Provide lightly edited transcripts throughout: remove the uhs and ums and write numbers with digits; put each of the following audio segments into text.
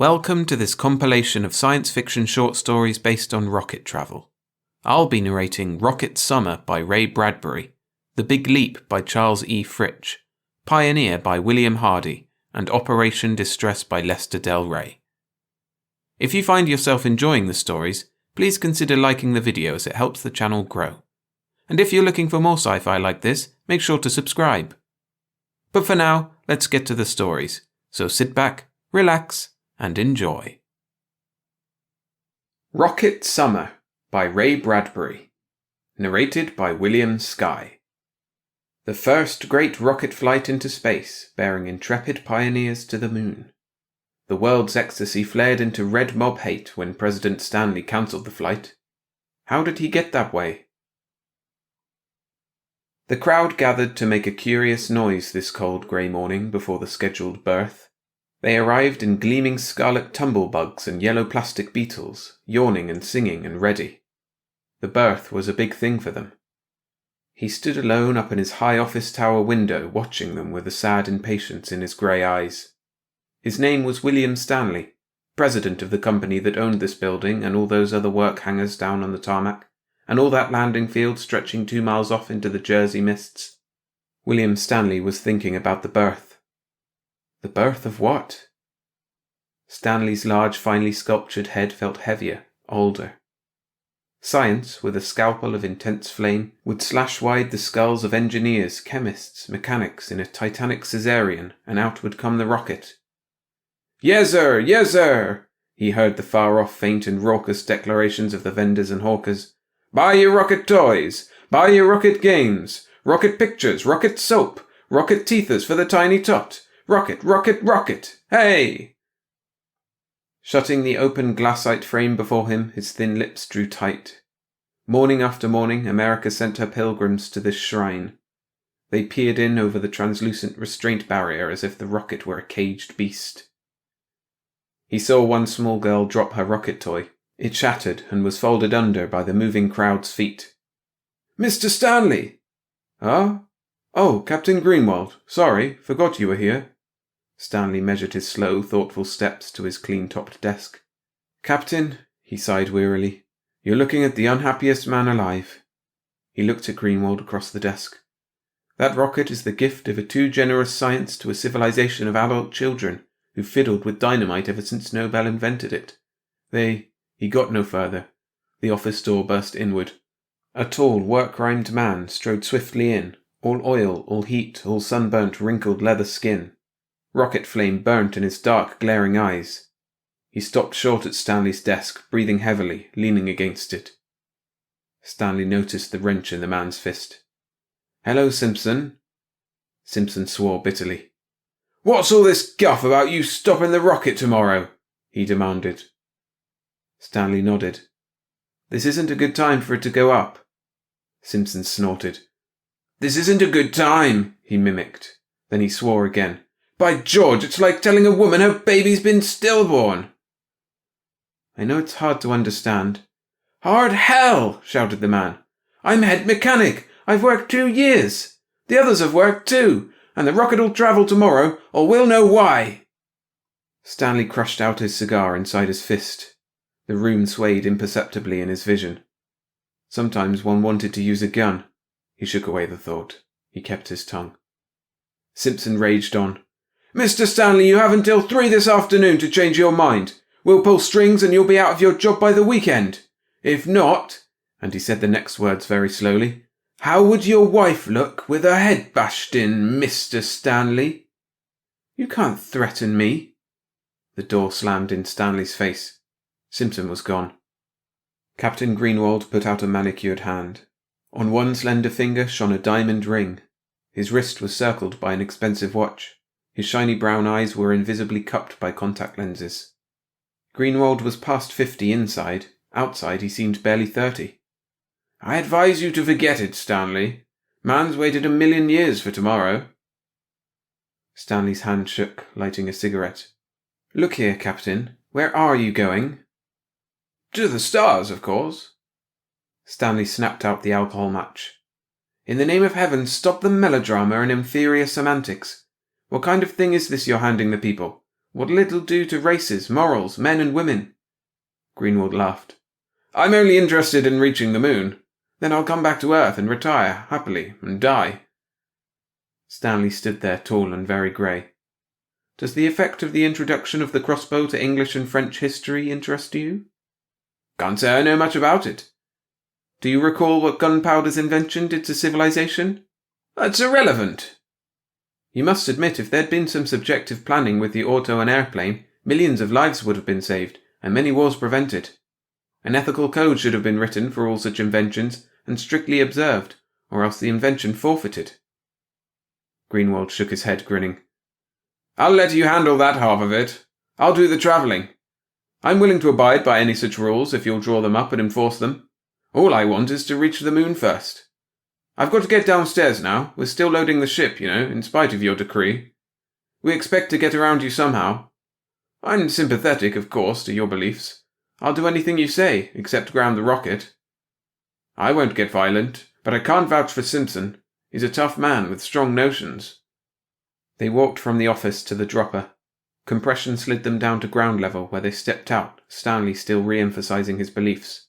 Welcome to this compilation of science fiction short stories based on rocket travel. I'll be narrating Rocket Summer by Ray Bradbury, The Big Leap by Charles E. Fritch, Pioneer by William Hardy, and Operation Distress by Lester Del Rey. If you find yourself enjoying the stories, please consider liking the video as it helps the channel grow. And if you're looking for more sci-fi like this, make sure to subscribe. But for now, let's get to the stories, so sit back, relax, and enjoy. Rocket Summer by Ray Bradbury. Narrated by William Skye. The first great rocket flight into space, bearing intrepid pioneers to the moon. The world's ecstasy flared into red mob hate when President Stanley cancelled the flight. How did he get that way? The crowd gathered to make a curious noise this cold grey morning before the scheduled birth. They arrived in gleaming scarlet tumblebugs and yellow plastic beetles, yawning and singing and ready. The birth was a big thing for them. He stood alone up in his high office tower window, watching them with a sad impatience in his grey eyes. His name was William Stanley, president of the company that owned this building and all those other work hangars down on the tarmac, and all that landing field stretching 2 miles off into the Jersey mists. William Stanley was thinking about the birth. The birth of what? Stanley's large, finely sculptured head felt heavier, older. Science, with a scalpel of intense flame, would slash wide the skulls of engineers, chemists, mechanics in a titanic caesarean, and out would come the rocket. "Yezzer! Yezzer!" he heard the far-off faint and raucous declarations of the vendors and hawkers. "Buy your rocket toys! Buy your rocket games! Rocket pictures! Rocket soap! Rocket teethers for the tiny tot! Rocket, rocket, rocket! Hey!" Shutting the open glassite frame before him, his thin lips drew tight. Morning after morning, America sent her pilgrims to this shrine. They peered in over the translucent restraint barrier as if the rocket were a caged beast. He saw one small girl drop her rocket toy. It shattered and was folded under by the moving crowd's feet. "Mr. Stanley!" "Huh? Oh, Captain Greenwald. Sorry, forgot you were here." Stanley measured his slow, thoughtful steps to his clean-topped desk. "Captain," he sighed wearily, "you're looking at the unhappiest man alive." He looked at Greenwald across the desk. "That rocket is the gift of a too generous science to a civilization of adult children who fiddled with dynamite ever since Nobel invented it. He got no further. The office door burst inward. A tall, work-grimed man strode swiftly in, all oil, all heat, all sunburnt, wrinkled leather skin. Rocket flame burnt in his dark, glaring eyes. He stopped short at Stanley's desk, breathing heavily, leaning against it. Stanley noticed the wrench in the man's fist. "Hello, Simpson." Simpson swore bitterly. "What's all this guff about you stopping the rocket tomorrow?" he demanded. Stanley nodded. "This isn't a good time for it to go up." Simpson snorted. "This isn't a good time," he mimicked. Then he swore again. "By George, it's like telling a woman her baby's been stillborn." "I know it's hard to understand." "Hard hell!" shouted the man. "I'm head mechanic. I've worked 2 years. The others have worked too, and the rocket'll travel tomorrow, or we'll know why." Stanley crushed out his cigar inside his fist. The room swayed imperceptibly in his vision. Sometimes one wanted to use a gun. He shook away the thought. He kept his tongue. Simpson raged on. "Mr. Stanley, you have until 3 this afternoon to change your mind. We'll pull strings and you'll be out of your job by the weekend. If not," and he said the next words very slowly, "how would your wife look with her head bashed in, Mr. Stanley?" "You can't threaten me." The door slammed in Stanley's face. Simpson was gone. Captain Greenwald put out a manicured hand. On one slender finger shone a diamond ring. His wrist was circled by an expensive watch. His shiny brown eyes were invisibly cupped by contact lenses. Greenwald was past 50 inside. Outside he seemed barely 30. "I advise you to forget it, Stanley. Man's waited 1,000,000 years for tomorrow." Stanley's hand shook, lighting a cigarette. "Look here, Captain. Where are you going?" "To the stars, of course." Stanley snapped out the alcohol match. "In the name of heaven, stop the melodrama and inferior semantics. What kind of thing is this you're handing the people? What'll it do to races, morals, men and women?" Greenwald laughed. "I'm only interested in reaching the moon. Then I'll come back to Earth and retire, happily, and die." Stanley stood there tall and very grey. "Does the effect of the introduction of the crossbow to English and French history interest you?" "Can't say I know much about it." "Do you recall what gunpowder's invention did to civilization?" "That's irrelevant." "You must admit if there'd been some subjective planning with the auto and airplane, millions of lives would have been saved, and many wars prevented. An ethical code should have been written for all such inventions, and strictly observed, or else the invention forfeited." Greenwald shook his head, grinning. "I'll let you handle that half of it. I'll do the travelling. I'm willing to abide by any such rules if you'll draw them up and enforce them. All I want is to reach the moon first. I've got to get downstairs now. We're still loading the ship, in spite of your decree. We expect to get around you somehow. I'm sympathetic, of course, to your beliefs. I'll do anything you say, except ground the rocket. I won't get violent, but I can't vouch for Simpson. He's a tough man with strong notions." They walked from the office to the dropper. Compression slid them down to ground level, where they stepped out, Stanley still re-emphasizing his beliefs.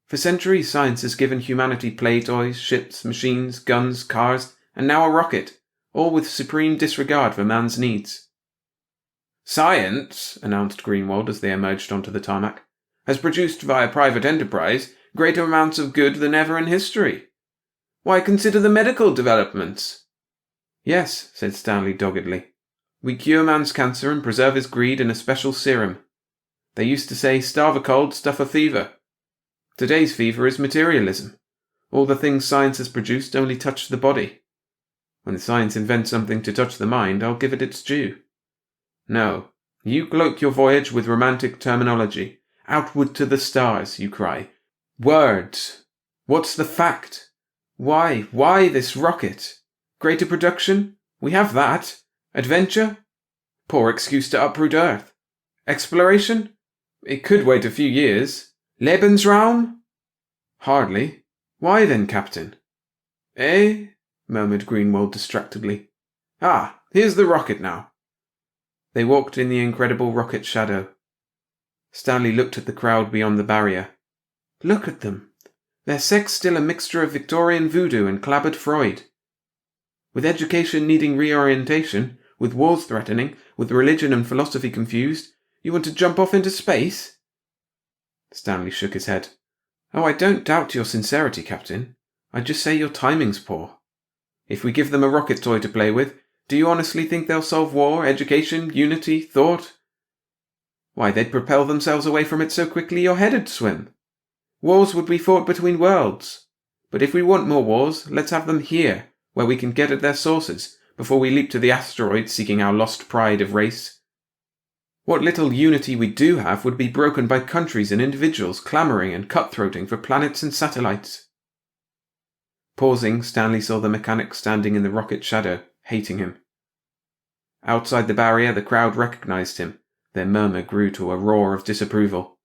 "For centuries science has given humanity play toys, ships, machines, guns, cars, and now a rocket, all with supreme disregard for man's needs." "Science," announced Greenwald as they emerged onto the tarmac, "has produced via private enterprise greater amounts of good than ever in history. Why, consider the medical developments." "Yes," said Stanley doggedly. "We cure man's cancer and preserve his greed in a special serum. They used to say, starve a cold, stuff a fever. Today's fever is materialism. All the things science has produced only touch the body. When science invents something to touch the mind, I'll give it its due. No, you cloak your voyage with romantic terminology. Outward to the stars, you cry. Words. What's the fact? Why this rocket? Greater production? We have that. Adventure? Poor excuse to uproot Earth. Exploration? It could wait a few years. Lebensraum? Hardly. Why then, Captain? Eh? Murmured Greenwald distractedly. Ah, here's the rocket now. They walked in the incredible rocket shadow. Stanley looked at the crowd beyond the barrier. Look at them. Their sex still a mixture of Victorian voodoo and clabbered Freud. With education needing reorientation, with wars threatening, with religion and philosophy confused, you want to jump off into space? Stanley shook his head. Oh, I don't doubt your sincerity, Captain. I just say your timing's poor. If we give them a rocket toy to play with, do you honestly think they'll solve war, education, unity, thought? Why, they'd propel themselves away from it so quickly your head'd swim. Wars would be fought between worlds. But if we want more wars, let's have them here, where we can get at their sources, before we leap to the asteroids seeking our lost pride of race. What little unity we do have would be broken by countries and individuals clamouring and cutthroating for planets and satellites. Pausing, Stanley saw the mechanic standing in the rocket shadow, hating him. Outside the barrier, the crowd recognised him. Their murmur grew to a roar of disapproval.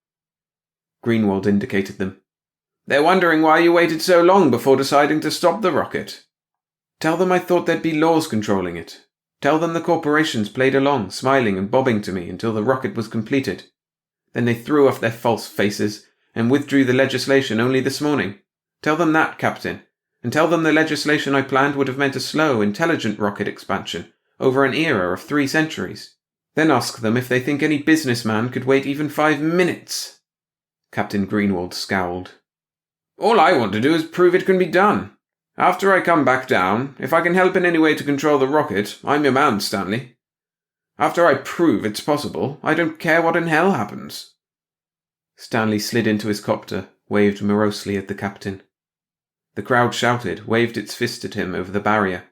Greenwald indicated them. They're wondering why you waited so long before deciding to stop the rocket. Tell them I thought there'd be laws controlling it. Tell them the corporations played along, smiling and bobbing to me until the rocket was completed. Then they threw off their false faces and withdrew the legislation only this morning. Tell them that, Captain, and tell them the legislation I planned would have meant a slow, intelligent rocket expansion over an era of 3 centuries. Then ask them if they think any businessman could wait even 5 minutes. Captain Greenwald scowled. All I want to do is prove it can be done. After I come back down, if I can help in any way to control the rocket, I'm your man, Stanley. After I prove it's possible, I don't care what in hell happens. Stanley slid into his copter, waved morosely at the captain. The crowd shouted, waved its fist at him over the barrier.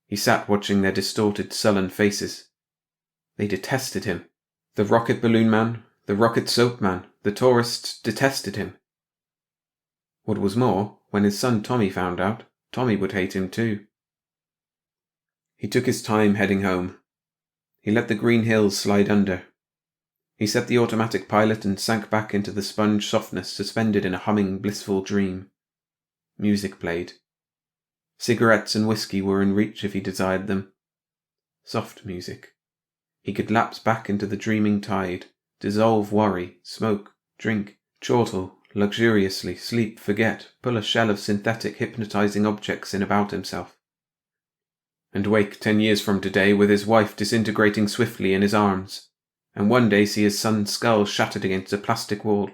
He sat watching their distorted, sullen faces. They detested him. The rocket balloon man, the rocket soap man, the tourists detested him. What was more, when his son Tommy found out, Tommy would hate him too. He took his time heading home. He let the green hills slide under. He set the automatic pilot and sank back into the sponge softness suspended in a humming, blissful dream. Music played. Cigarettes and whiskey were in reach if he desired them. Soft music. He could lapse back into the dreaming tide, dissolve worry, smoke, drink, chortle, luxuriously, sleep, forget, pull a shell of synthetic hypnotizing objects in about himself. And wake 10 years from today with his wife disintegrating swiftly in his arms, and one day see his son's skull shattered against a plastic wall,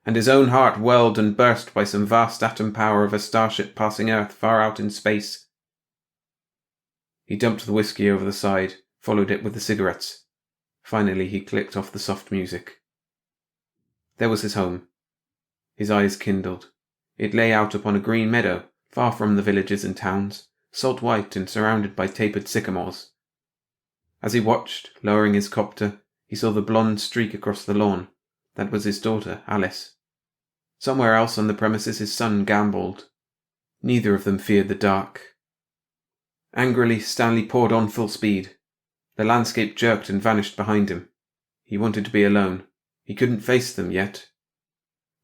and his own heart whirled and burst by some vast atom power of a starship passing Earth far out in space. He dumped the whiskey over the side, followed it with the cigarettes. Finally he clicked off the soft music. There was his home. His eyes kindled. It lay out upon a green meadow, far from the villages and towns, salt-white and surrounded by tapered sycamores. As he watched, lowering his copter, he saw the blonde streak across the lawn. That was his daughter, Alice. Somewhere else on the premises his son gambolled. Neither of them feared the dark. Angrily, Stanley poured on full speed. The landscape jerked and vanished behind him. He wanted to be alone. He couldn't face them yet.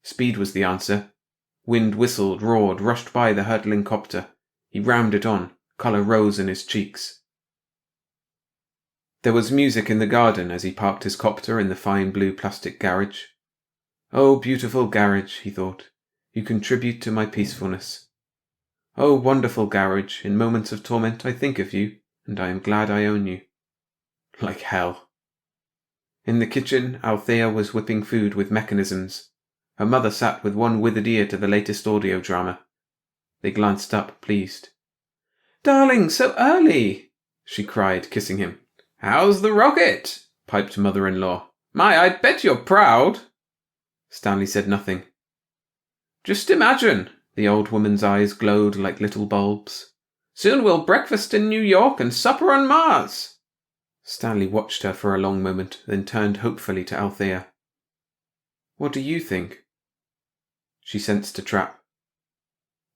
Speed was the answer. Wind whistled, roared, rushed by the hurtling copter. He rammed it on. Colour rose in his cheeks. There was music in the garden as he parked his copter in the fine blue plastic garage. Oh, beautiful garage, he thought. You contribute to my peacefulness. Oh, wonderful garage, in moments of torment I think of you, and I am glad I own you. Like hell. In the kitchen, Althea was whipping food with mechanisms. Her mother sat with one withered ear to the latest audio drama. They glanced up, pleased. "Darling, so early!" she cried, kissing him. "How's the rocket?" piped mother-in-law. "My, I bet you're proud." Stanley said nothing. "Just imagine," the old woman's eyes glowed like little bulbs. "Soon we'll breakfast in New York and supper on Mars." Stanley watched her for a long moment, then turned hopefully to Althea. "What do you think?" She sensed a trap.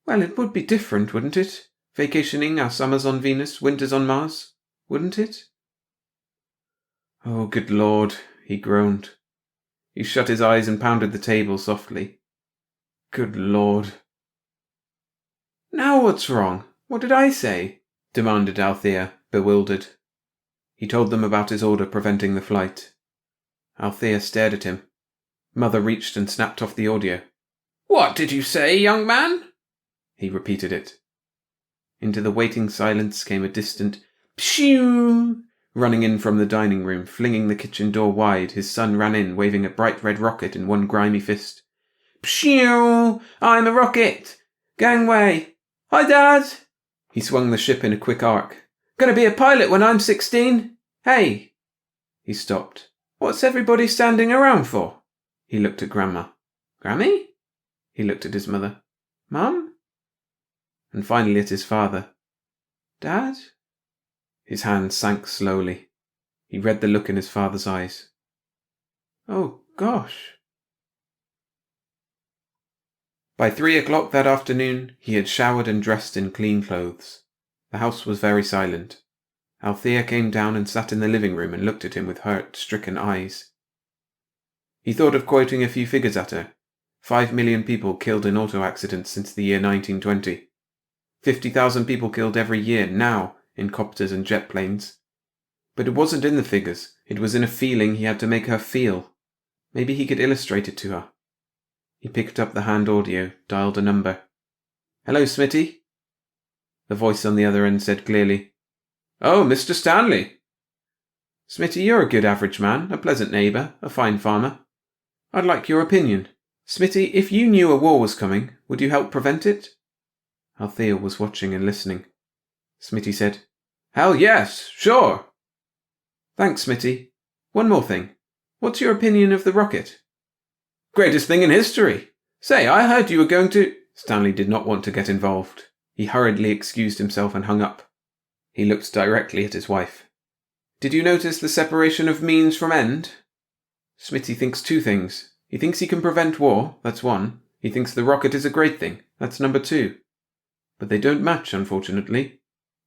"Well, it would be different, wouldn't it? Vacationing our summers on Venus, winters on Mars, wouldn't it?" "Oh, good Lord," he groaned. He shut his eyes and pounded the table softly. "Good Lord." "Now what's wrong? What did I say?" demanded Althea, bewildered. He told them about his order preventing the flight. Althea stared at him. Mother reached and snapped off the audio. "What did you say, young man?" He repeated it. Into the waiting silence came a distant pshoo. Running in from the dining room, flinging the kitchen door wide, his son ran in, waving a bright red rocket in one grimy fist. "Pshoo! I'm a rocket! Gangway! Hi, Dad!" He swung the ship in a quick arc. "Gonna be a pilot when I'm 16? Hey!" He stopped. "What's everybody standing around for?" He looked at Grandma. "Grammy?" He looked at his mother. "Mum?" And finally at his father. "Dad?" His hand sank slowly. He read the look in his father's eyes. "Oh, gosh." By 3 o'clock that afternoon, he had showered and dressed in clean clothes. The house was very silent. Althea came down and sat in the living room and looked at him with hurt, stricken eyes. He thought of quoting a few figures at her. 5 million people killed in auto accidents since the year 1920. 50,000 people killed every year now in copters and jet planes. But it wasn't in the figures. It was in a feeling he had to make her feel. Maybe he could illustrate it to her. He picked up the hand audio, dialed a number. "Hello, Smitty?" The voice on the other end said clearly, "Oh, Mr. Stanley." "Smitty, you're a good average man, a pleasant neighbour, a fine farmer. I'd like your opinion. Smitty, if you knew a war was coming, would you help prevent it?" Althea was watching and listening. Smitty said, "Hell yes, sure." "Thanks, Smitty. One more thing. What's your opinion of the rocket?" "Greatest thing in history. Say, I heard you were going to—" Stanley did not want to get involved. He hurriedly excused himself and hung up. He looked directly at his wife. "Did you notice the separation of means from end?" Smitty thinks two things. He thinks he can prevent war, that's one. He thinks the rocket is a great thing, that's number two. But they don't match, unfortunately.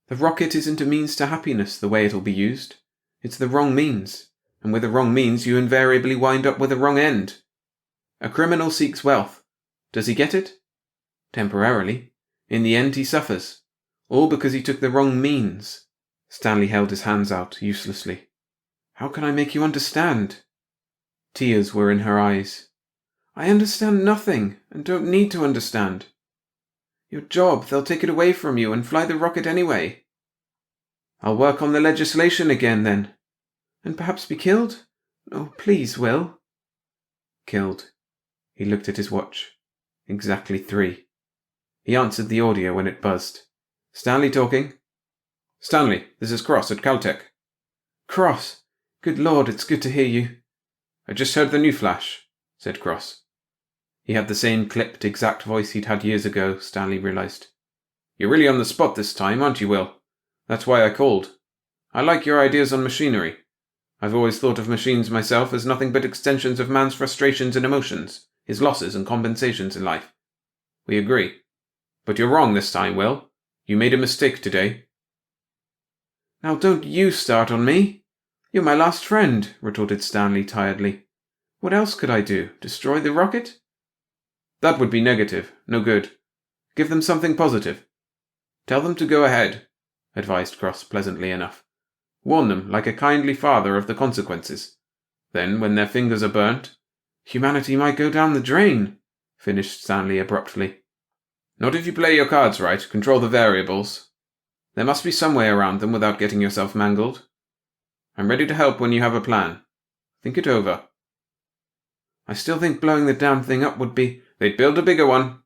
The rocket isn't a means to happiness the way it'll be used. It's the wrong means, and with the wrong means you invariably wind up with a wrong end. A criminal seeks wealth. Does he get it? Temporarily. In the end he suffers. All because he took the wrong means. Stanley held his hands out uselessly. How can I make you understand?" Tears were in her eyes. "I understand nothing, and don't need to understand. Your job, they'll take it away from you and fly the rocket anyway." "I'll work on the legislation again, then." "And perhaps be killed? Oh, please, Will." Killed. He looked at his watch. Exactly 3. He answered the audio when it buzzed. "Stanley talking." "Stanley, this is Cross at Caltech." "Cross? Good Lord, it's good to hear you." "I just heard the new flash," said Cross. He had the same clipped, exact voice he'd had years ago, Stanley realized. "You're really on the spot this time, aren't you, Will? That's why I called. I like your ideas on machinery. I've always thought of machines myself as nothing but extensions of man's frustrations and emotions, his losses and compensations in life. We agree. But you're wrong this time, Will. You made a mistake today." "Now don't you start on me. You're my last friend," retorted Stanley tiredly. "What else could I do? Destroy the rocket?" "That would be negative. No good. Give them something positive. Tell them to go ahead," advised Cross pleasantly enough. "Warn them, like a kindly father, of the consequences. Then, when their fingers are burnt—" "Humanity might go down the drain," finished Stanley abruptly. "Not if you play your cards right, control the variables. There must be some way around them without getting yourself mangled. I'm ready to help when you have a plan. Think it over." "I still think blowing the damn thing up would be—" "They'd build a bigger one.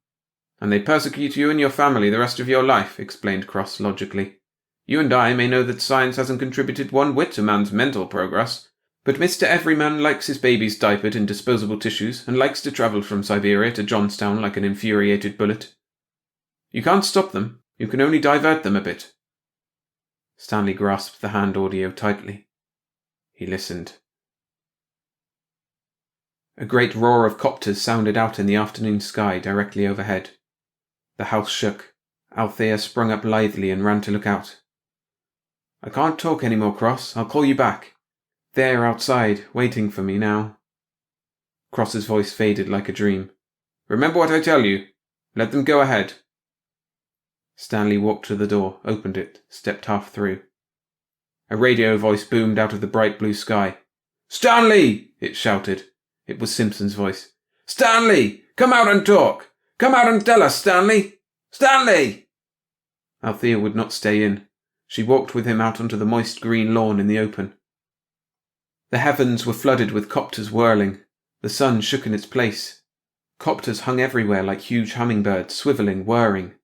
And they persecute you and your family the rest of your life," explained Cross logically. "You and I may know that science hasn't contributed one whit to man's mental progress, but Mr. Everyman likes his babies diapered in disposable tissues and likes to travel from Siberia to Johnstown like an infuriated bullet. You can't stop them, you can only divert them a bit." Stanley grasped the hand audio tightly. He listened. A great roar of copters sounded out in the afternoon sky directly overhead. The house shook. Althea sprung up lithely and ran to look out. "I can't talk any more, Cross. I'll call you back. They're outside, waiting for me now." Cross's voice faded like a dream. "Remember what I tell you. Let them go ahead." Stanley walked to the door, opened it, stepped half through. A radio voice boomed out of the bright blue sky. "Stanley!" it shouted. It was Simpson's voice. "Stanley! Come out and talk! Come out and tell us, Stanley! Stanley!" Althea would not stay in. She walked with him out onto the moist green lawn in the open. The heavens were flooded with copters whirling. The sun shook in its place. Copters hung everywhere like huge hummingbirds, swivelling, whirring.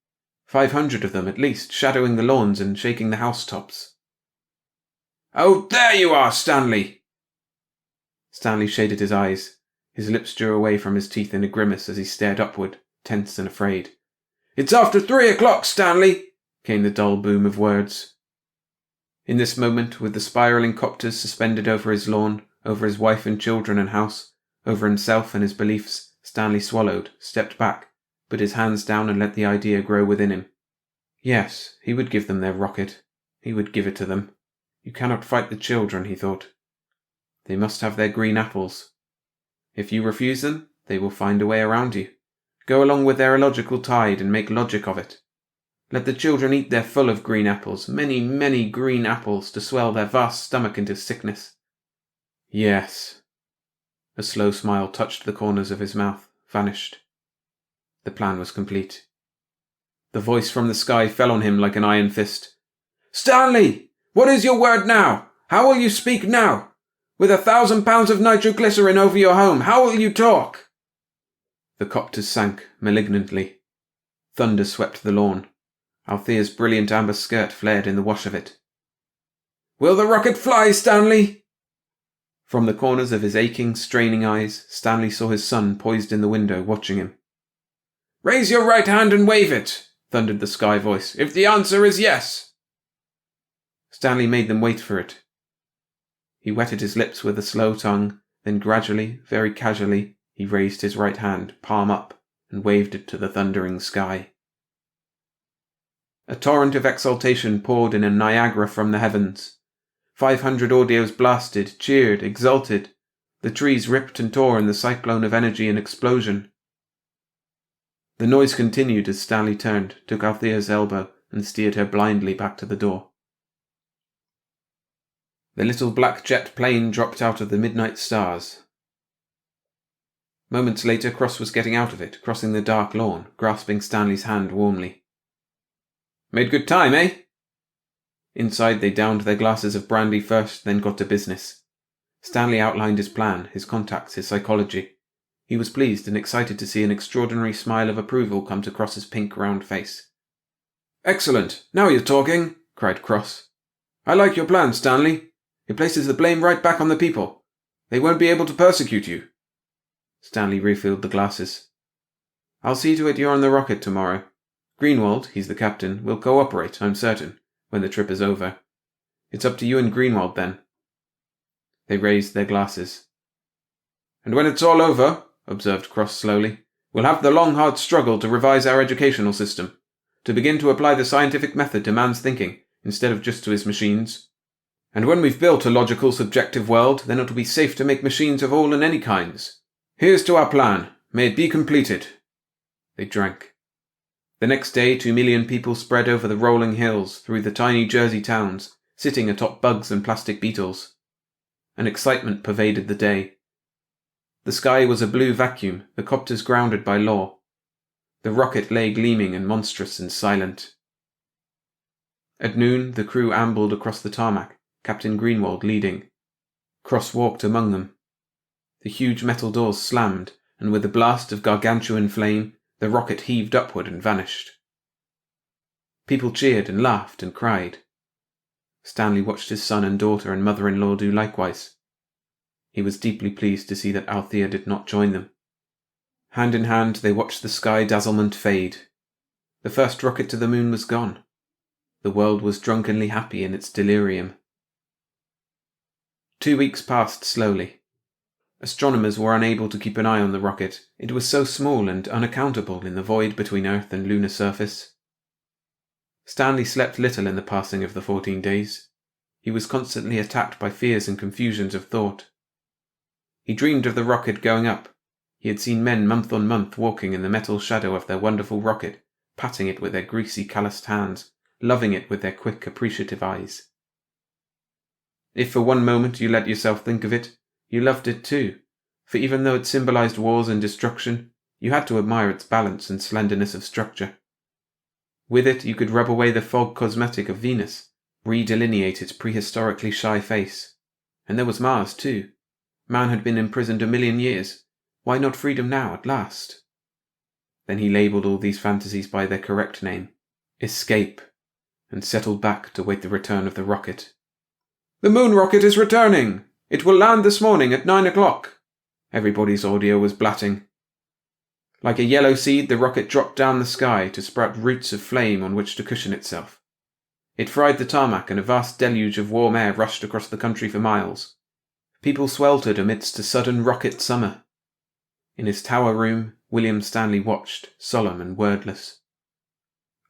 500 of them at least, shadowing the lawns and shaking the housetops. "Oh, there you are, Stanley!" Stanley shaded his eyes. His lips drew away from his teeth in a grimace as he stared upward, tense and afraid. "It's after 3 o'clock, Stanley!" came the dull boom of words. In this moment, with the spiralling copters suspended over his lawn, over his wife and children and house, over himself and his beliefs, Stanley swallowed, stepped back, put his hands down and let the idea grow within him. Yes, he would give them their rocket. He would give it to them. You cannot fight the children, he thought. They must have their green apples. If you refuse them, they will find a way around you. Go along with their illogical tide and make logic of it. Let the children eat their full of green apples, many, many green apples, to swell their vast stomach into sickness. Yes. A slow smile touched the corners of his mouth, vanished. The plan was complete. The voice from the sky fell on him like an iron fist. "Stanley! What is your word now? How will you speak now? With 1,000 pounds of nitroglycerin over your home, how will you talk?" The copters sank, malignantly. Thunder swept the lawn. Althea's brilliant amber skirt flared in the wash of it. "Will the rocket fly, Stanley?" From the corners of his aching, straining eyes, Stanley saw his son poised in the window, watching him. "Raise your right hand and wave it," thundered the sky voice, "if the answer is yes." Stanley made them wait for it. He wetted his lips with a slow tongue, then gradually, very casually, he raised his right hand, palm up, and waved it to the thundering sky. A torrent of exultation poured in a Niagara from the heavens. 500 audios blasted, cheered, exulted. The trees ripped and tore in the cyclone of energy and explosion. The noise continued as Stanley turned, took Althea's elbow, and steered her blindly back to the door. The little black jet plane dropped out of the midnight stars. Moments later, Cross was getting out of it, crossing the dark lawn, grasping Stanley's hand warmly. "Made good time, eh?" Inside, they downed their glasses of brandy first, then got to business. Stanley outlined his plan, his contacts, his psychology. He was pleased and excited to see an extraordinary smile of approval come to Cross's pink, round face. "Excellent! Now you're talking!" cried Cross. "I like your plan, Stanley. It places the blame right back on the people. They won't be able to persecute you." Stanley refilled the glasses. "I'll see to it you're on the rocket tomorrow. Greenwald, he's the captain, will cooperate, I'm certain, when the trip is over. It's up to you and Greenwald then." They raised their glasses. "And when it's all over," observed Cross slowly, "we'll have the long, hard struggle to revise our educational system, to begin to apply the scientific method to man's thinking, instead of just to his machines. And when we've built a logical, subjective world, then it'll be safe to make machines of all and any kinds. Here's to our plan. May it be completed." They drank. The next day, 2 million people spread over the rolling hills, through the tiny Jersey towns, sitting atop bugs and plastic beetles. An excitement pervaded the day. The sky was a blue vacuum, the copters grounded by law. The rocket lay gleaming and monstrous and silent. At noon, the crew ambled across the tarmac, Captain Greenwald leading. Cross walked among them. The huge metal doors slammed, and with a blast of gargantuan flame, the rocket heaved upward and vanished. People cheered and laughed and cried. Stanley watched his son and daughter and mother-in-law do likewise. He was deeply pleased to see that Althea did not join them. Hand in hand, they watched the sky dazzlement fade. The first rocket to the moon was gone. The world was drunkenly happy in its delirium. 2 weeks passed slowly. Astronomers were unable to keep an eye on the rocket. It was so small and unaccountable in the void between Earth and lunar surface. Stanley slept little in the passing of the 14 days. He was constantly attacked by fears and confusions of thought. He dreamed of the rocket going up. He had seen men month on month walking in the metal shadow of their wonderful rocket, patting it with their greasy, calloused hands, loving it with their quick, appreciative eyes. If for one moment you let yourself think of it, you loved it too, for even though it symbolized wars and destruction, you had to admire its balance and slenderness of structure. With it you could rub away the fog cosmetic of Venus, redelineate its prehistorically shy face. And there was Mars too. Man had been imprisoned 1,000,000 years. Why not freedom now, at last? Then he labelled all these fantasies by their correct name, escape, and settled back to wait the return of the rocket. "The moon rocket is returning! It will land this morning at 9 o'clock!" Everybody's audio was blatting. Like a yellow seed, the rocket dropped down the sky to sprout roots of flame on which to cushion itself. It fried the tarmac, and a vast deluge of warm air rushed across the country for miles. People sweltered amidst a sudden rocket summer. In his tower room, William Stanley watched, solemn and wordless.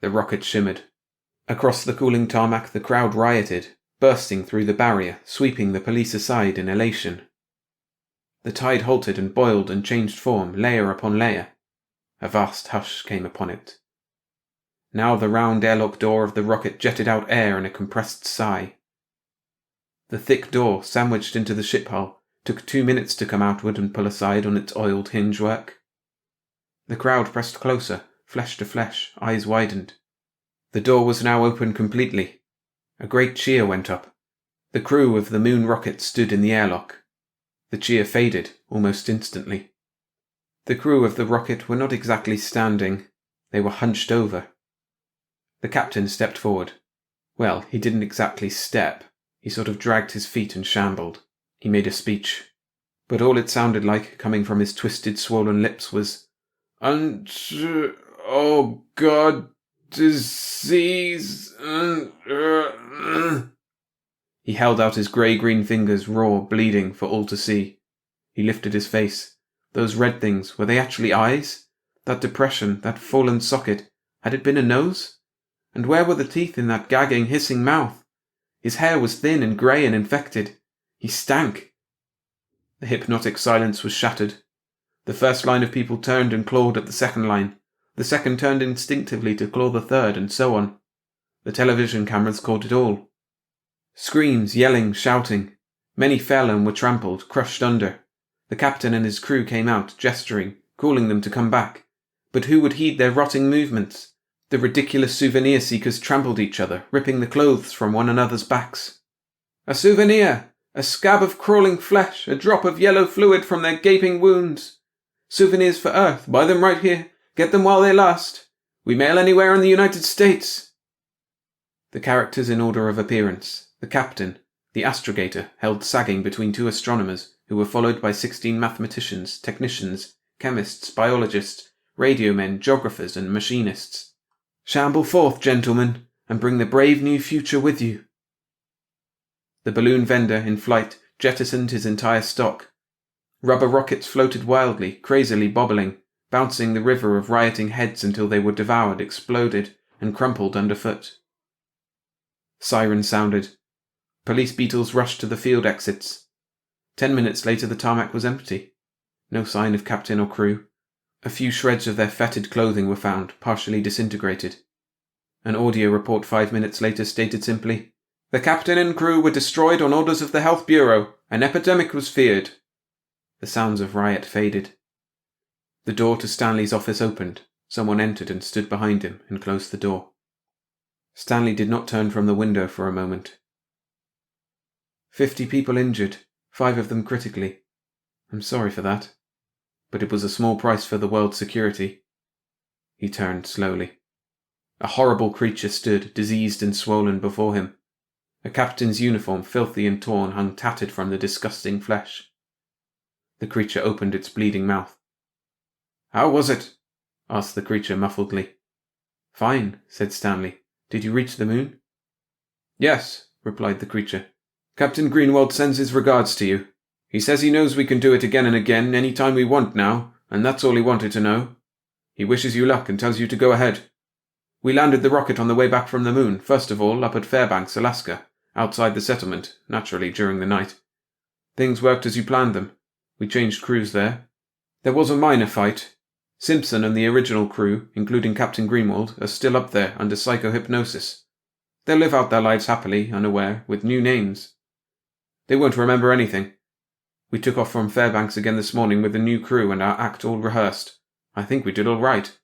The rocket shimmered. Across the cooling tarmac the crowd rioted, bursting through the barrier, sweeping the police aside in elation. The tide halted and boiled and changed form, layer upon layer. A vast hush came upon it. Now the round airlock door of the rocket jetted out air in a compressed sigh. The thick door, sandwiched into the ship hull, took 2 minutes to come outward and pull aside on its oiled hinge work. The crowd pressed closer, flesh to flesh, eyes widened. The door was now open completely. A great cheer went up. The crew of the moon rocket stood in the airlock. The cheer faded almost instantly. The crew of the rocket were not exactly standing. They were hunched over. The captain stepped forward. Well, he didn't exactly step. He sort of dragged his feet and shambled. He made a speech. But all it sounded like, coming from his twisted, swollen lips, was, "Oh God, disease." He held out his grey-green fingers, raw, bleeding, for all to see. He lifted his face. Those red things, were they actually eyes? That depression, that fallen socket, had it been a nose? And where were the teeth in that gagging, hissing mouth? His hair was thin and grey and infected. He stank. The hypnotic silence was shattered. The first line of people turned and clawed at the second line. The second turned instinctively to claw the third, and so on. The television cameras caught it all. Screams, yelling, shouting. Many fell and were trampled, crushed under. The captain and his crew came out, gesturing, calling them to come back. But who would heed their rotting movements? The ridiculous souvenir seekers trampled each other, ripping the clothes from one another's backs. A souvenir! A scab of crawling flesh, a drop of yellow fluid from their gaping wounds. Souvenirs for Earth, buy them right here, get them while they last. We mail anywhere in the United States. The characters in order of appearance. The captain, the astrogator, held sagging between two astronomers, who were followed by 16 mathematicians, technicians, chemists, biologists, radio men, geographers, and machinists. Shamble forth, gentlemen, and bring the brave new future with you. The balloon vendor, in flight, jettisoned his entire stock. Rubber rockets floated wildly, crazily bobbling, bouncing the river of rioting heads until they were devoured, exploded, and crumpled underfoot. Sirens sounded. Police beetles rushed to the field exits. 10 minutes later the tarmac was empty. No sign of captain or crew. A few shreds of their fetid clothing were found, partially disintegrated. An audio report 5 minutes later stated simply, "The captain and crew were destroyed on orders of the Health Bureau. An epidemic was feared." The sounds of riot faded. The door to Stanley's office opened. Someone entered and stood behind him and closed the door. Stanley did not turn from the window for a moment. 50 people injured, 5 of them critically. I'm sorry for that. But it was a small price for the world's security. He turned slowly. A horrible creature stood, diseased and swollen, before him. A captain's uniform, filthy and torn, hung tattered from the disgusting flesh. The creature opened its bleeding mouth. "How was it?" asked the creature muffledly. "Fine," said Stanley. "Did you reach the moon?" "Yes," replied the creature. "Captain Greenwald sends his regards to you. He says he knows we can do it again and again, any time we want now, and that's all he wanted to know. He wishes you luck and tells you to go ahead. We landed the rocket on the way back from the moon, first of all up at Fairbanks, Alaska, outside the settlement, naturally during the night. Things worked as you planned them. We changed crews there. There was a minor fight. Simpson and the original crew, including Captain Greenwald, are still up there under psychohypnosis. They'll live out their lives happily, unaware, with new names. They won't remember anything. We took off from Fairbanks again this morning with the new crew and our act all rehearsed. I think we did all right."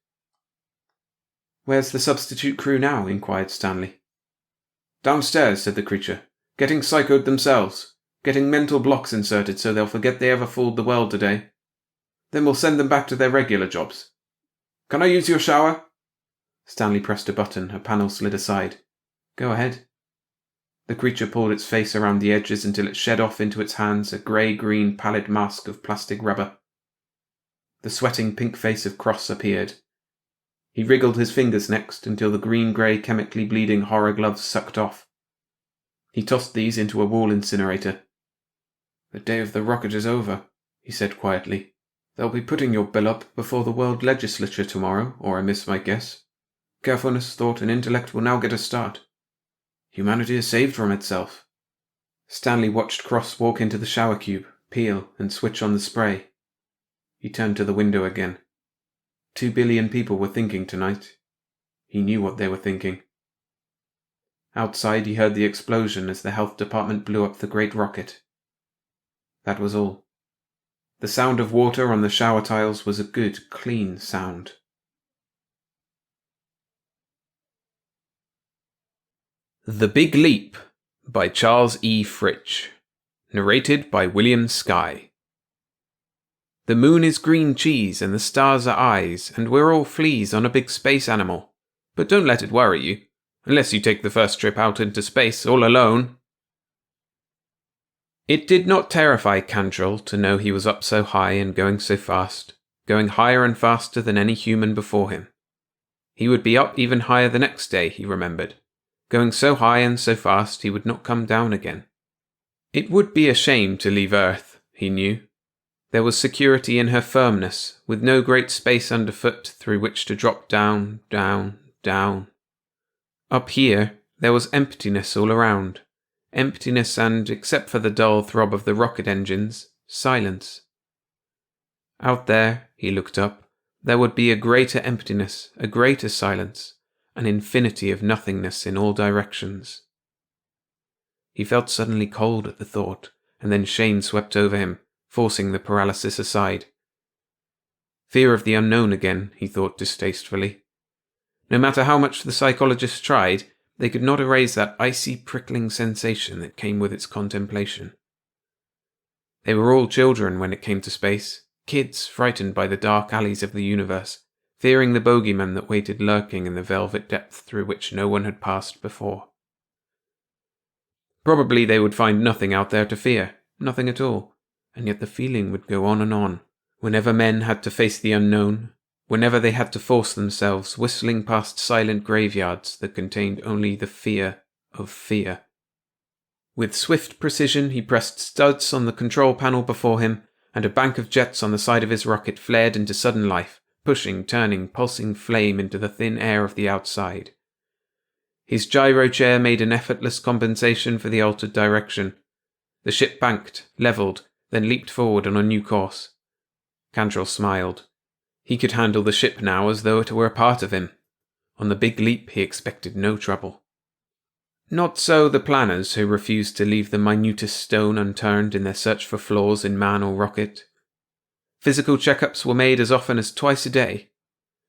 "Where's the substitute crew now?" inquired Stanley. "Downstairs," said the creature. "Getting psychoed themselves. Getting mental blocks inserted so they'll forget they ever fooled the world today. Then we'll send them back to their regular jobs. Can I use your shower?" Stanley pressed a button. A panel slid aside. "Go ahead." The creature pulled its face around the edges until it shed off into its hands a grey-green pallid mask of plastic rubber. The sweating pink face of Cross appeared. He wriggled his fingers next until the green-grey chemically bleeding horror gloves sucked off. He tossed these into a wall incinerator. "The day of the rocket is over," he said quietly. "They'll be putting your bill up before the World Legislature tomorrow, or I miss my guess. Carefulness, thought, and intellect will now get a start. Humanity is saved from itself." Stanley watched Cross walk into the shower cube, peel, and switch on the spray. He turned to the window again. 2 billion people were thinking tonight. He knew what they were thinking. Outside he heard the explosion as the health department blew up the great rocket. That was all. The sound of water on the shower tiles was a good, clean sound. The Big Leap by Charles E. Fritch. Narrated by William Skye. The moon is green cheese and the stars are eyes, and we're all fleas on a big space animal. But don't let it worry you, unless you take the first trip out into space all alone. It did not terrify Cantrell to know he was up so high and going so fast, going higher and faster than any human before him. He would be up even higher the next day, he remembered, going so high and so fast he would not come down again. It would be a shame to leave Earth, he knew. There was security in her firmness, with no great space underfoot through which to drop down, down, down. Up here, there was emptiness all around. Emptiness and, except for the dull throb of the rocket engines, silence. Out there, he looked up, there would be a greater emptiness, a greater silence, an infinity of nothingness in all directions. He felt suddenly cold at the thought, and then shame swept over him, forcing the paralysis aside. Fear of the unknown again, he thought distastefully. No matter how much the psychologists tried, they could not erase that icy, prickling sensation that came with its contemplation. They were all children when it came to space, kids frightened by the dark alleys of the universe, fearing the bogeyman that waited lurking in the velvet depth through which no one had passed before. Probably they would find nothing out there to fear, nothing at all, and yet the feeling would go on and on, whenever men had to face the unknown, whenever they had to force themselves whistling past silent graveyards that contained only the fear of fear. With swift precision he pressed studs on the control panel before him, and a bank of jets on the side of his rocket flared into sudden life, pushing, turning, pulsing flame into the thin air of the outside. His gyro chair made an effortless compensation for the altered direction. The ship banked, levelled, then leaped forward on a new course. Cantrell smiled. He could handle the ship now as though it were a part of him. On the big leap he expected no trouble. Not so the planners who refused to leave the minutest stone unturned in their search for flaws in man or rocket. Physical checkups were made as often as twice a day.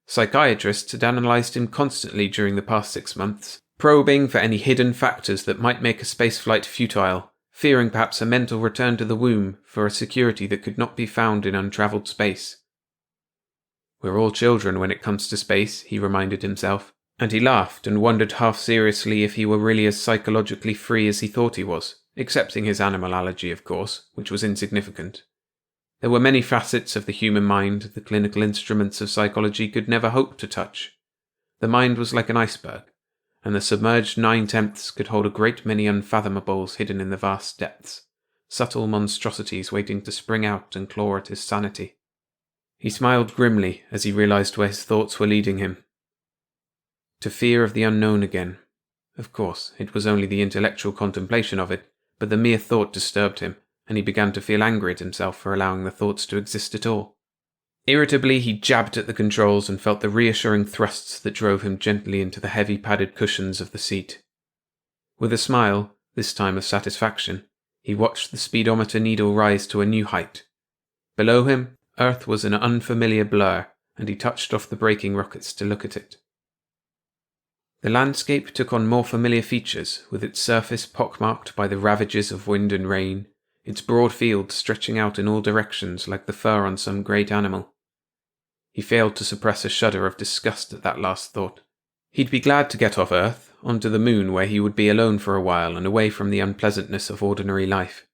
Psychiatrists had analysed him constantly during the past 6 months, probing for any hidden factors that might make a spaceflight futile, fearing perhaps a mental return to the womb for a security that could not be found in untravelled space. We're all children when it comes to space, he reminded himself, and he laughed and wondered half seriously if he were really as psychologically free as he thought he was, excepting his animal allergy, of course, which was insignificant. There were many facets of the human mind the clinical instruments of psychology could never hope to touch. The mind was like an iceberg, and the submerged 9/10ths could hold a great many unfathomable hidden in the vast depths, subtle monstrosities waiting to spring out and claw at his sanity. He smiled grimly as he realized where his thoughts were leading him. To fear of the unknown again. Of course, it was only the intellectual contemplation of it, but the mere thought disturbed him, and he began to feel angry at himself for allowing the thoughts to exist at all. Irritably, he jabbed at the controls and felt the reassuring thrusts that drove him gently into the heavy padded cushions of the seat. With a smile, this time of satisfaction, he watched the speedometer needle rise to a new height. Below him, Earth was an unfamiliar blur, and he touched off the braking rockets to look at it. The landscape took on more familiar features, with its surface pockmarked by the ravages of wind and rain, its broad fields stretching out in all directions like the fur on some great animal. He failed to suppress a shudder of disgust at that last thought. He'd be glad to get off Earth, onto the moon where he would be alone for a while and away from the unpleasantness of ordinary life.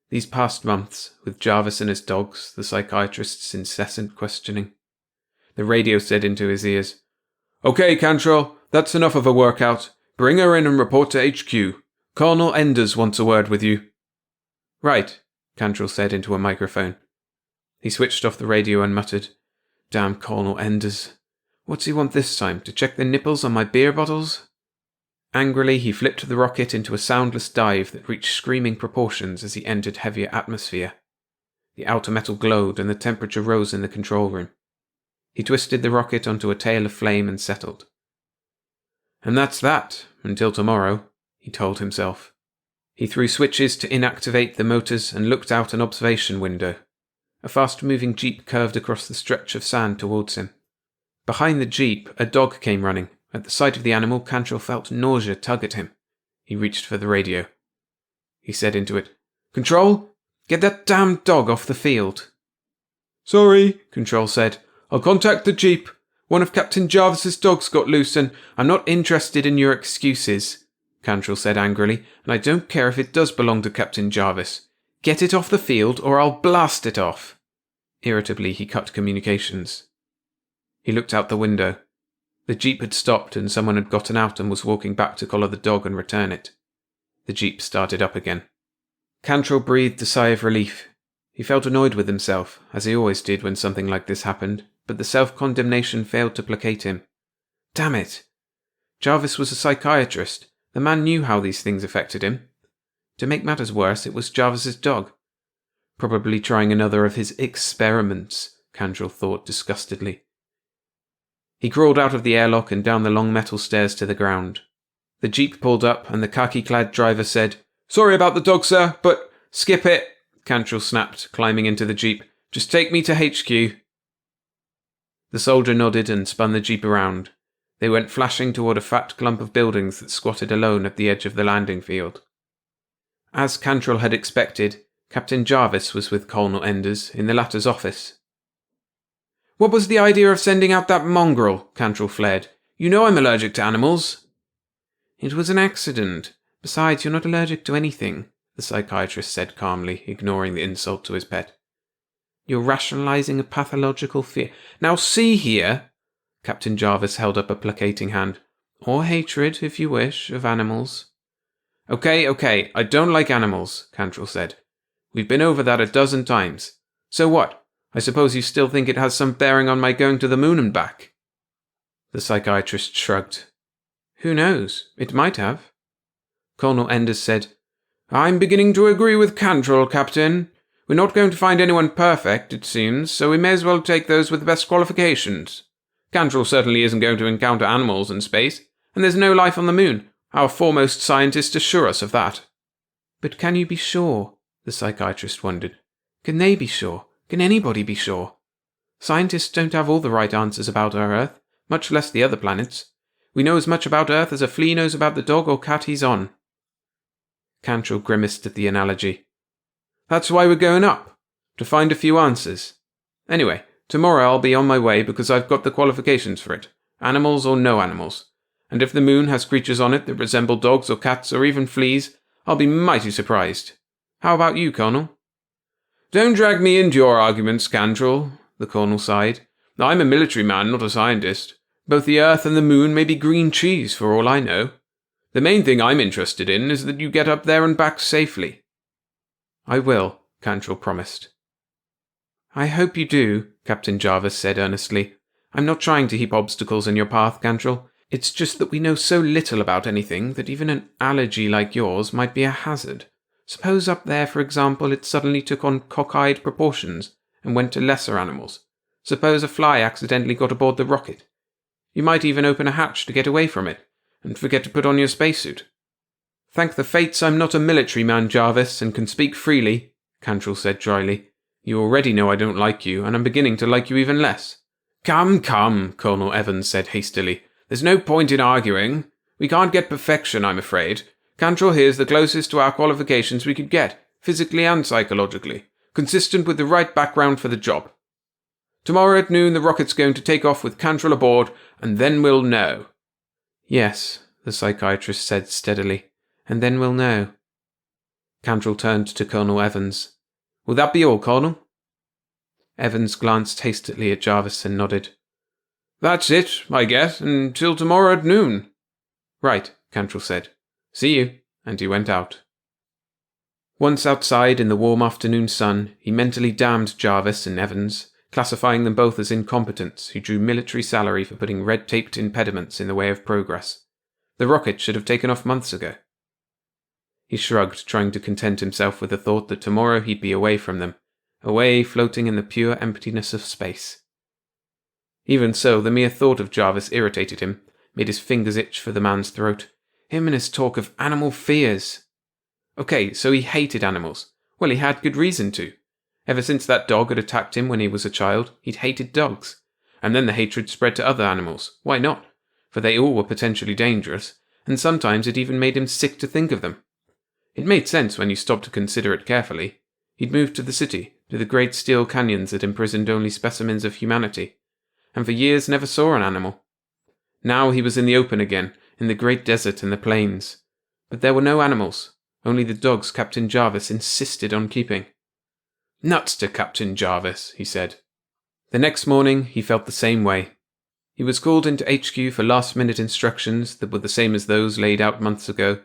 These past months, with Jarvis and his dogs, the psychiatrist's incessant questioning. The radio said into his ears, "Okay, Cantrell, that's enough of a workout. Bring her in and report to HQ. Colonel Enders wants a word with you." "Right," Cantrell said into a microphone. He switched off the radio and muttered, "Damn Colonel Enders. What's he want this time, to check the nipples on my beer bottles?" Angrily, he flipped the rocket into a soundless dive that reached screaming proportions as he entered heavier atmosphere. The outer metal glowed and the temperature rose in the control room. He twisted the rocket onto a tail of flame and settled. "And that's that, until tomorrow," he told himself. He threw switches to inactivate the motors and looked out an observation window. A fast-moving jeep curved across the stretch of sand towards him. Behind the jeep, a dog came running. At the sight of the animal, Cantrell felt nausea tug at him. He reached for the radio. He said into it, "Control, get that damned dog off the field." "Sorry," Control said. "I'll contact the jeep. One of Captain Jarvis's dogs got loose and I'm not interested in your excuses," Cantrell said angrily, "and I don't care if it does belong to Captain Jarvis. Get it off the field or I'll blast it off." Irritably, he cut communications. He looked out the window. The jeep had stopped and someone had gotten out and was walking back to collar the dog and return it. The jeep started up again. Cantrell breathed a sigh of relief. He felt annoyed with himself, as he always did when something like this happened, but the self-condemnation failed to placate him. Damn it! Jarvis was a psychiatrist. The man knew how these things affected him. To make matters worse, it was Jarvis's dog. Probably trying another of his experiments, Cantrell thought disgustedly. He crawled out of the airlock and down the long metal stairs to the ground. The jeep pulled up and the khaki-clad driver said, Sorry about the dog, sir, but skip it, Cantrell snapped, climbing into the jeep. Just take me to HQ. The soldier nodded and spun the jeep around. They went flashing toward a fat clump of buildings that squatted alone at the edge of the landing field. As Cantrell had expected, Captain Jarvis was with Colonel Enders in the latter's office. What was the idea of sending out that mongrel? Cantrell flared. You know I'm allergic to animals. It was an accident. Besides, you're not allergic to anything, the psychiatrist said calmly, ignoring the insult to his pet. You're rationalizing a pathological fear. Now see here, Captain Jarvis held up a placating hand. Or hatred, if you wish, of animals. Okay, I don't like animals, Cantrell said. We've been over that a dozen times. So what? I suppose you still think it has some bearing on my going to the moon and back? The psychiatrist shrugged. Who knows? It might have. Colonel Enders said, I'm beginning to agree with Cantrell, Captain. We're not going to find anyone perfect, it seems, so we may as well take those with the best qualifications. Cantrell certainly isn't going to encounter animals in space, and there's no life on the moon. Our foremost scientists assure us of that. But can you be sure? The psychiatrist wondered. Can they be sure? Can anybody be sure? Scientists don't have all the right answers about our Earth, much less the other planets. We know as much about Earth as a flea knows about the dog or cat he's on. Cantrell grimaced at the analogy. That's why we're going up, to find a few answers. Anyway, tomorrow I'll be on my way because I've got the qualifications for it, animals or no animals. And if the moon has creatures on it that resemble dogs or cats or even fleas, I'll be mighty surprised. How about you, Colonel? Don't drag me into your arguments, Cantrell, the Colonel sighed. I'm a military man, not a scientist. Both the Earth and the moon may be green cheese for all I know. The main thing I'm interested in is that you get up there and back safely. I will, Cantrell promised. I hope you do, Captain Jarvis said earnestly. I'm not trying to heap obstacles in your path, Cantrell. It's just that we know so little about anything that even an allergy like yours might be a hazard. Suppose up there, for example, it suddenly took on cockeyed proportions and went to lesser animals. Suppose a fly accidentally got aboard the rocket. You might even open a hatch to get away from it, and forget to put on your spacesuit. Thank the fates I'm not a military man, Jarvis, and can speak freely, Cantrell said dryly. You already know I don't like you, and I'm beginning to like you even less. Come, Colonel Evans said hastily. There's no point in arguing. We can't get perfection, I'm afraid. Cantrell here's the closest to our qualifications we could get, physically and psychologically, consistent with the right background for the job. Tomorrow at noon the rocket's going to take off with Cantrell aboard, and then we'll know. Yes, the psychiatrist said steadily, and then we'll know. Cantrell turned to Colonel Evans. Will that be all, Colonel? Evans glanced hastily at Jarvis and nodded. That's it, I guess, until tomorrow at noon. Right, Cantrell said. See you, and he went out. Once outside in the warm afternoon sun, he mentally damned Jarvis and Evans, classifying them both as incompetents who drew military salary for putting red-taped impediments in the way of progress. The rocket should have taken off months ago. He shrugged, trying to content himself with the thought that tomorrow he'd be away from them, away floating in the pure emptiness of space. Even so, the mere thought of Jarvis irritated him, made his fingers itch for the man's throat. Him and his talk of animal fears. Okay, so he hated animals. Well, he had good reason to. Ever since that dog had attacked him when he was a child, he'd hated dogs. And then the hatred spread to other animals. Why not? For they all were potentially dangerous, and sometimes it even made him sick to think of them. It made sense when you stopped to consider it carefully. He'd moved to the city, to the great steel canyons that imprisoned only specimens of humanity, and for years never saw an animal. Now he was in the open again, in the great desert and the plains. But there were no animals, only the dogs Captain Jarvis insisted on keeping. Nuts to Captain Jarvis, he said. The next morning he felt the same way. He was called into HQ for last-minute instructions that were the same as those laid out months ago.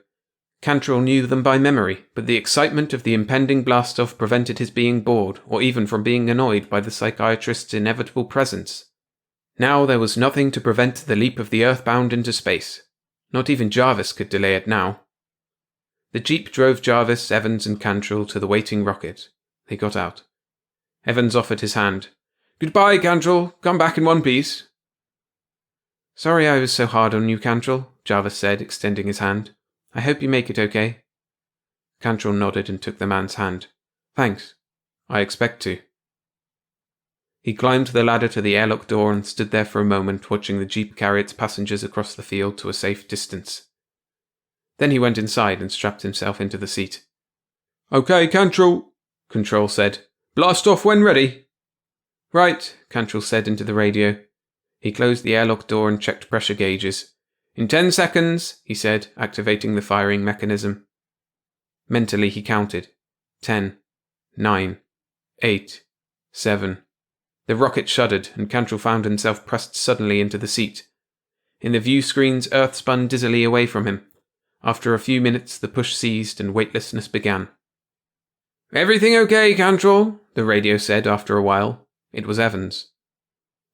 Cantrell knew them by memory, but the excitement of the impending blast-off prevented his being bored, or even from being annoyed by the psychiatrist's inevitable presence. Now there was nothing to prevent the leap of the Earthbound into space. Not even Jarvis could delay it now. The jeep drove Jarvis, Evans and Cantrell to the waiting rocket. They got out. Evans offered his hand. Goodbye, Cantrell. Come back in one piece. Sorry I was so hard on you, Cantrell, Jarvis said, extending his hand. I hope you make it okay. Cantrell nodded and took the man's hand. Thanks. I expect to. He climbed the ladder to the airlock door and stood there for a moment watching the jeep carry its passengers across the field to a safe distance. Then he went inside and strapped himself into the seat. Okay, Cantrell, Control said. Blast off when ready. Right, Cantrell said into the radio. He closed the airlock door and checked pressure gauges. In 10 seconds, he said, activating the firing mechanism. Mentally he counted. 10, 9, 8, 7. The rocket shuddered, and Cantrell found himself pressed suddenly into the seat. In the view screens, Earth spun dizzily away from him. After a few minutes, the push ceased and weightlessness began. Everything okay, Cantrell? The radio said after a while. It was Evans.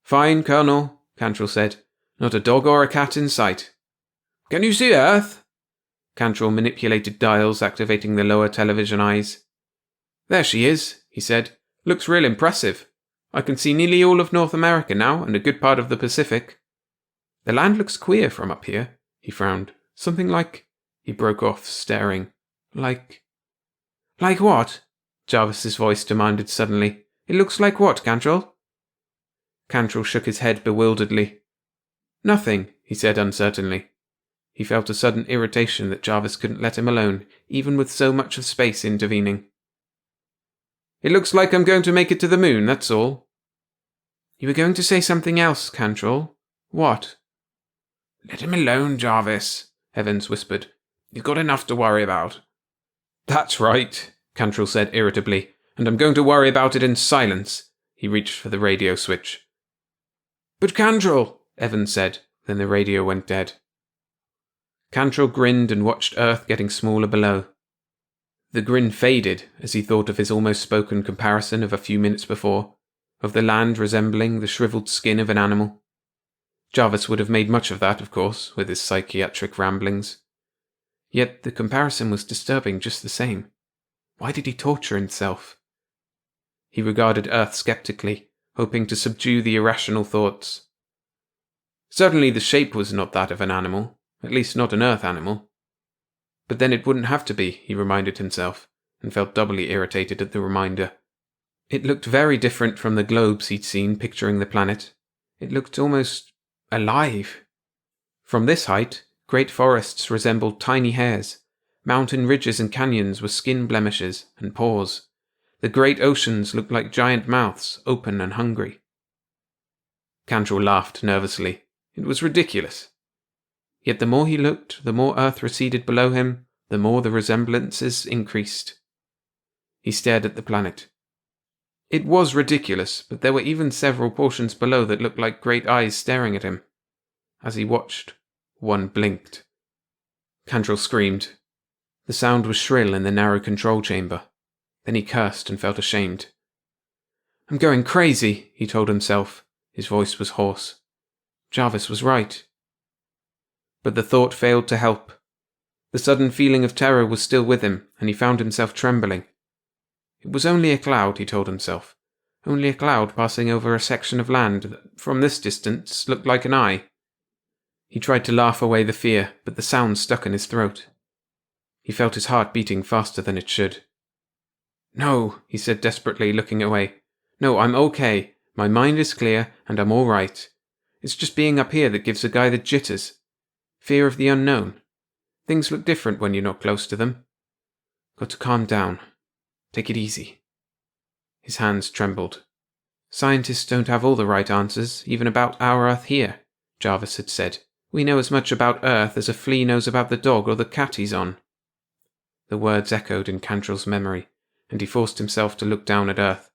Fine, Colonel, Cantrell said. Not a dog or a cat in sight. Can you see Earth? Cantrell manipulated dials, activating the lower television eyes. There she is, he said. Looks real impressive. I can see nearly all of North America now, and a good part of the Pacific. The land looks queer from up here, he frowned. Something like... He broke off, staring. Like what? Jarvis's voice demanded suddenly. It looks like what, Cantrell? Cantrell shook his head bewilderedly. Nothing, he said uncertainly. He felt a sudden irritation that Jarvis couldn't let him alone, even with so much of space intervening. It looks like I'm going to make it to the moon, that's all. You were going to say something else, Cantrell. What? Let him alone, Jarvis, Evans whispered. He's got enough to worry about. That's right, Cantrell said irritably, and I'm going to worry about it in silence. He reached for the radio switch. But Cantrell, Evans said, then the radio went dead. Cantrell grinned and watched Earth getting smaller below. The grin faded as he thought of his almost spoken comparison of a few minutes before, of the land resembling the shriveled skin of an animal. Jarvis would have made much of that, of course, with his psychiatric ramblings. Yet the comparison was disturbing just the same. Why did he torture himself? He regarded Earth skeptically, hoping to subdue the irrational thoughts. Certainly the shape was not that of an animal, at least not an Earth animal. But then it wouldn't have to be, he reminded himself, and felt doubly irritated at the reminder. It looked very different from the globes he'd seen picturing the planet. It looked almost alive. From this height, great forests resembled tiny hairs. Mountain ridges and canyons were skin blemishes and pores. The great oceans looked like giant mouths, open and hungry. Cantrell laughed nervously. It was ridiculous. Yet the more he looked, the more Earth receded below him, the more the resemblances increased. He stared at the planet. It was ridiculous, but there were even several portions below that looked like great eyes staring at him. As he watched, one blinked. Cantrell screamed. The sound was shrill in the narrow control chamber. Then he cursed and felt ashamed. I'm going crazy, he told himself. His voice was hoarse. Jarvis was right. But the thought failed to help. The sudden feeling of terror was still with him, and he found himself trembling. It was only a cloud, he told himself. Only a cloud passing over a section of land that, from this distance, looked like an eye. He tried to laugh away the fear, but the sound stuck in his throat. He felt his heart beating faster than it should. No, he said desperately, looking away. No, I'm okay. My mind is clear, and I'm all right. It's just being up here that gives a guy the jitters. Fear of the unknown. Things look different when you're not close to them. Got to calm down. Take it easy. His hands trembled. Scientists don't have all the right answers, even about our Earth here, Jarvis had said. We know as much about Earth as a flea knows about the dog or the cat he's on. The words echoed in Cantrell's memory, and he forced himself to look down at Earth.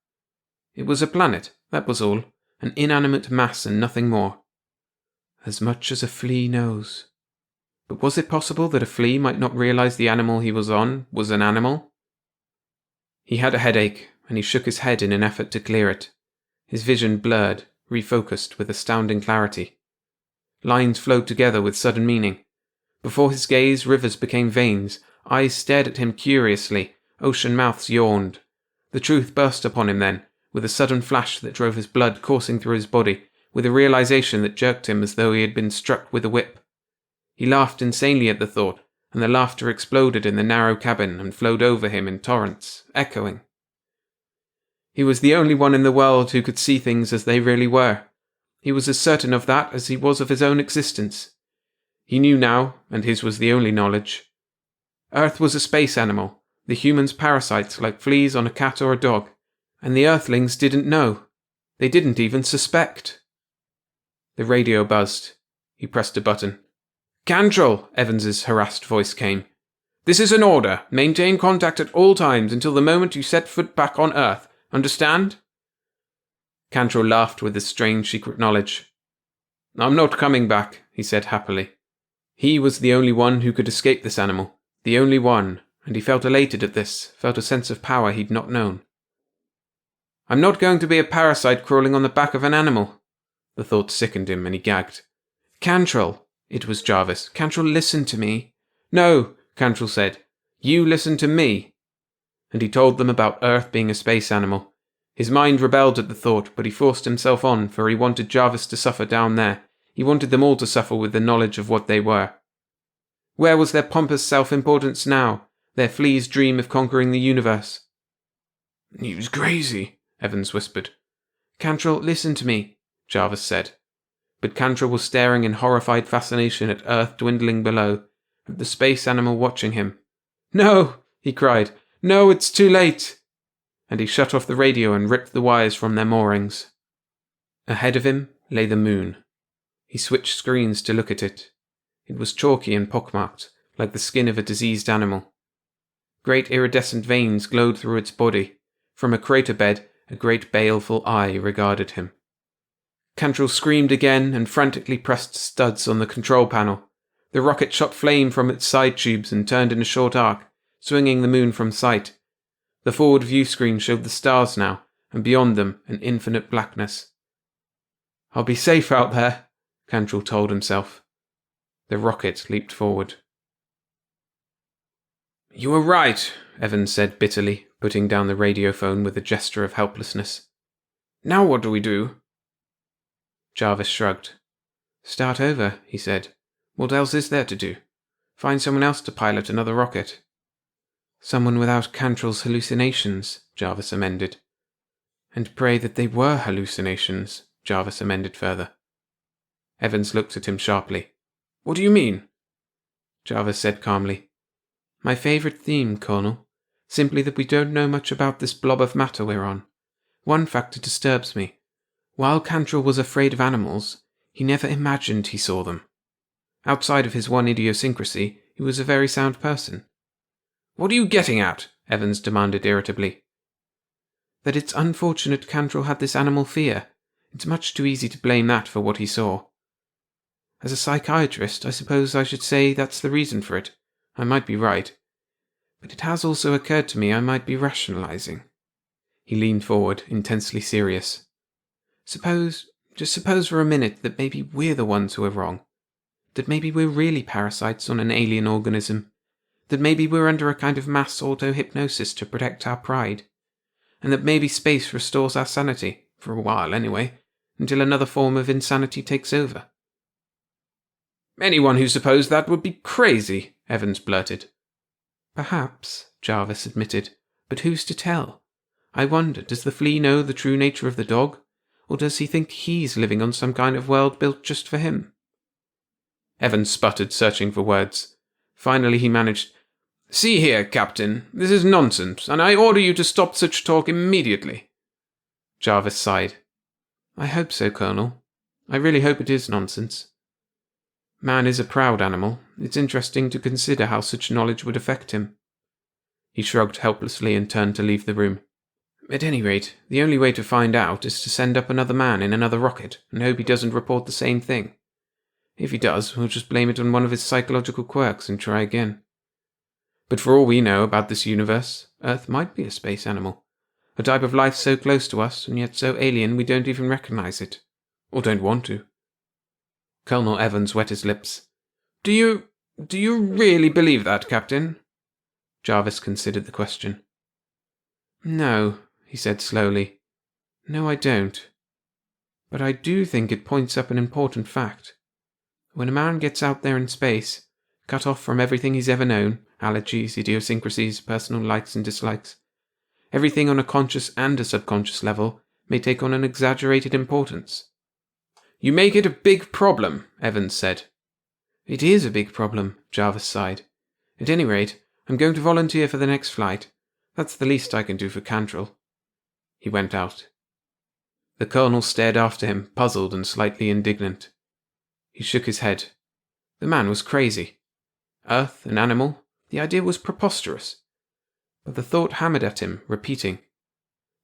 It was a planet, that was all, an inanimate mass and nothing more. As much as a flea knows. But was it possible that a flea might not realize the animal he was on was an animal? He had a headache, and he shook his head in an effort to clear it. His vision blurred, refocused with astounding clarity. Lines flowed together with sudden meaning. Before his gaze, rivers became veins, eyes stared at him curiously, ocean mouths yawned. The truth burst upon him then, with a sudden flash that drove his blood coursing through his body, with a realization that jerked him as though he had been struck with a whip. He laughed insanely at the thought, and the laughter exploded in the narrow cabin and flowed over him in torrents, echoing. He was the only one in the world who could see things as they really were. He was as certain of that as he was of his own existence. He knew now, and his was the only knowledge. Earth was a space animal, the humans parasites like fleas on a cat or a dog, and the Earthlings didn't know. They didn't even suspect. The radio buzzed. He pressed a button. "Cantrell," Evans's harassed voice came. "This is an order. Maintain contact at all times until the moment you set foot back on Earth. Understand?" Cantrell laughed with his strange secret knowledge. "I'm not coming back," he said happily. He was the only one who could escape this animal, the only one, and he felt elated at this, felt a sense of power he'd not known. "I'm not going to be a parasite crawling on the back of an animal." The thought sickened him and he gagged. "Cantrell," it was Jarvis. "Cantrell, listen to me." "No," Cantrell said. "You listen to me." And he told them about Earth being a space animal. His mind rebelled at the thought, but he forced himself on, for he wanted Jarvis to suffer down there. He wanted them all to suffer with the knowledge of what they were. Where was their pompous self-importance now, their flea's dream of conquering the universe? "He was crazy," Evans whispered. "Cantrell, listen to me," Jarvis said. But Cantrell was staring in horrified fascination at Earth dwindling below, at the space animal watching him. "No!" he cried. "No, it's too late!" And he shut off the radio and ripped the wires from their moorings. Ahead of him lay the moon. He switched screens to look at it. It was chalky and pockmarked, like the skin of a diseased animal. Great iridescent veins glowed through its body. From a crater bed, a great baleful eye regarded him. Cantrell screamed again and frantically pressed studs on the control panel. The rocket shot flame from its side tubes and turned in a short arc, swinging the moon from sight. The forward view screen showed the stars now, and beyond them an infinite blackness. "I'll be safe out there," Cantrell told himself. The rocket leaped forward. "You were right," Evans said bitterly, putting down the radiophone with a gesture of helplessness. "Now what do we do?" Jarvis shrugged. "Start over," he said. "What else is there to do? Find someone else to pilot another rocket." "Someone without Cantrell's hallucinations," Jarvis amended. "And pray that they were hallucinations," Jarvis amended further. Evans looked at him sharply. "What do you mean?" Jarvis said calmly. "My favourite theme, Colonel. Simply that we don't know much about this blob of matter we're on. One factor disturbs me. While Cantrell was afraid of animals, he never imagined he saw them. Outside of his one idiosyncrasy, he was a very sound person." "What are you getting at?" Evans demanded irritably. "That it's unfortunate Cantrell had this animal fear. It's much too easy to blame that for what he saw. As a psychiatrist, I suppose I should say that's the reason for it. I might be right. But it has also occurred to me I might be rationalizing." He leaned forward, intensely serious. Just suppose for a minute that maybe we're the ones who are wrong. That maybe we're really parasites on an alien organism. That maybe we're under a kind of mass auto-hypnosis to protect our pride. And that maybe space restores our sanity, for a while anyway, until another form of insanity takes over. "Anyone who supposed that would be crazy," Evans blurted. "Perhaps," Jarvis admitted, "but who's to tell? I wonder, does the flea know the true nature of the dog? Or does he think he's living on some kind of world built just for him?" Evans sputtered, searching for words. Finally he managed, "See here, Captain, this is nonsense, and I order you to stop such talk immediately." Jarvis sighed. "I hope so, Colonel. I really hope it is nonsense. Man is a proud animal. It's interesting to consider how such knowledge would affect him." He shrugged helplessly and turned to leave the room. "At any rate, the only way to find out is to send up another man in another rocket and hope he doesn't report the same thing. If he does, we'll just blame it on one of his psychological quirks and try again. But for all we know about this universe, Earth might be a space animal, a type of life so close to us and yet so alien we don't even recognize it. Or don't want to." Colonel Evans wet his lips. Do you really believe that, Captain?" Jarvis considered the question. "No," he said slowly. "No, I don't. But I do think it points up an important fact. When a man gets out there in space, cut off from everything he's ever known, allergies, idiosyncrasies, personal likes and dislikes. Everything on a conscious and a subconscious level may take on an exaggerated importance. "You make it a big problem," Evans said. "It is a big problem," Jarvis sighed. "At any rate, I'm going to volunteer for the next flight. That's the least I can do for Cantrell." He went out. The colonel stared after him, puzzled and slightly indignant. He shook his head. The man was crazy. Earth, an animal, the idea was preposterous. But the thought hammered at him, repeating.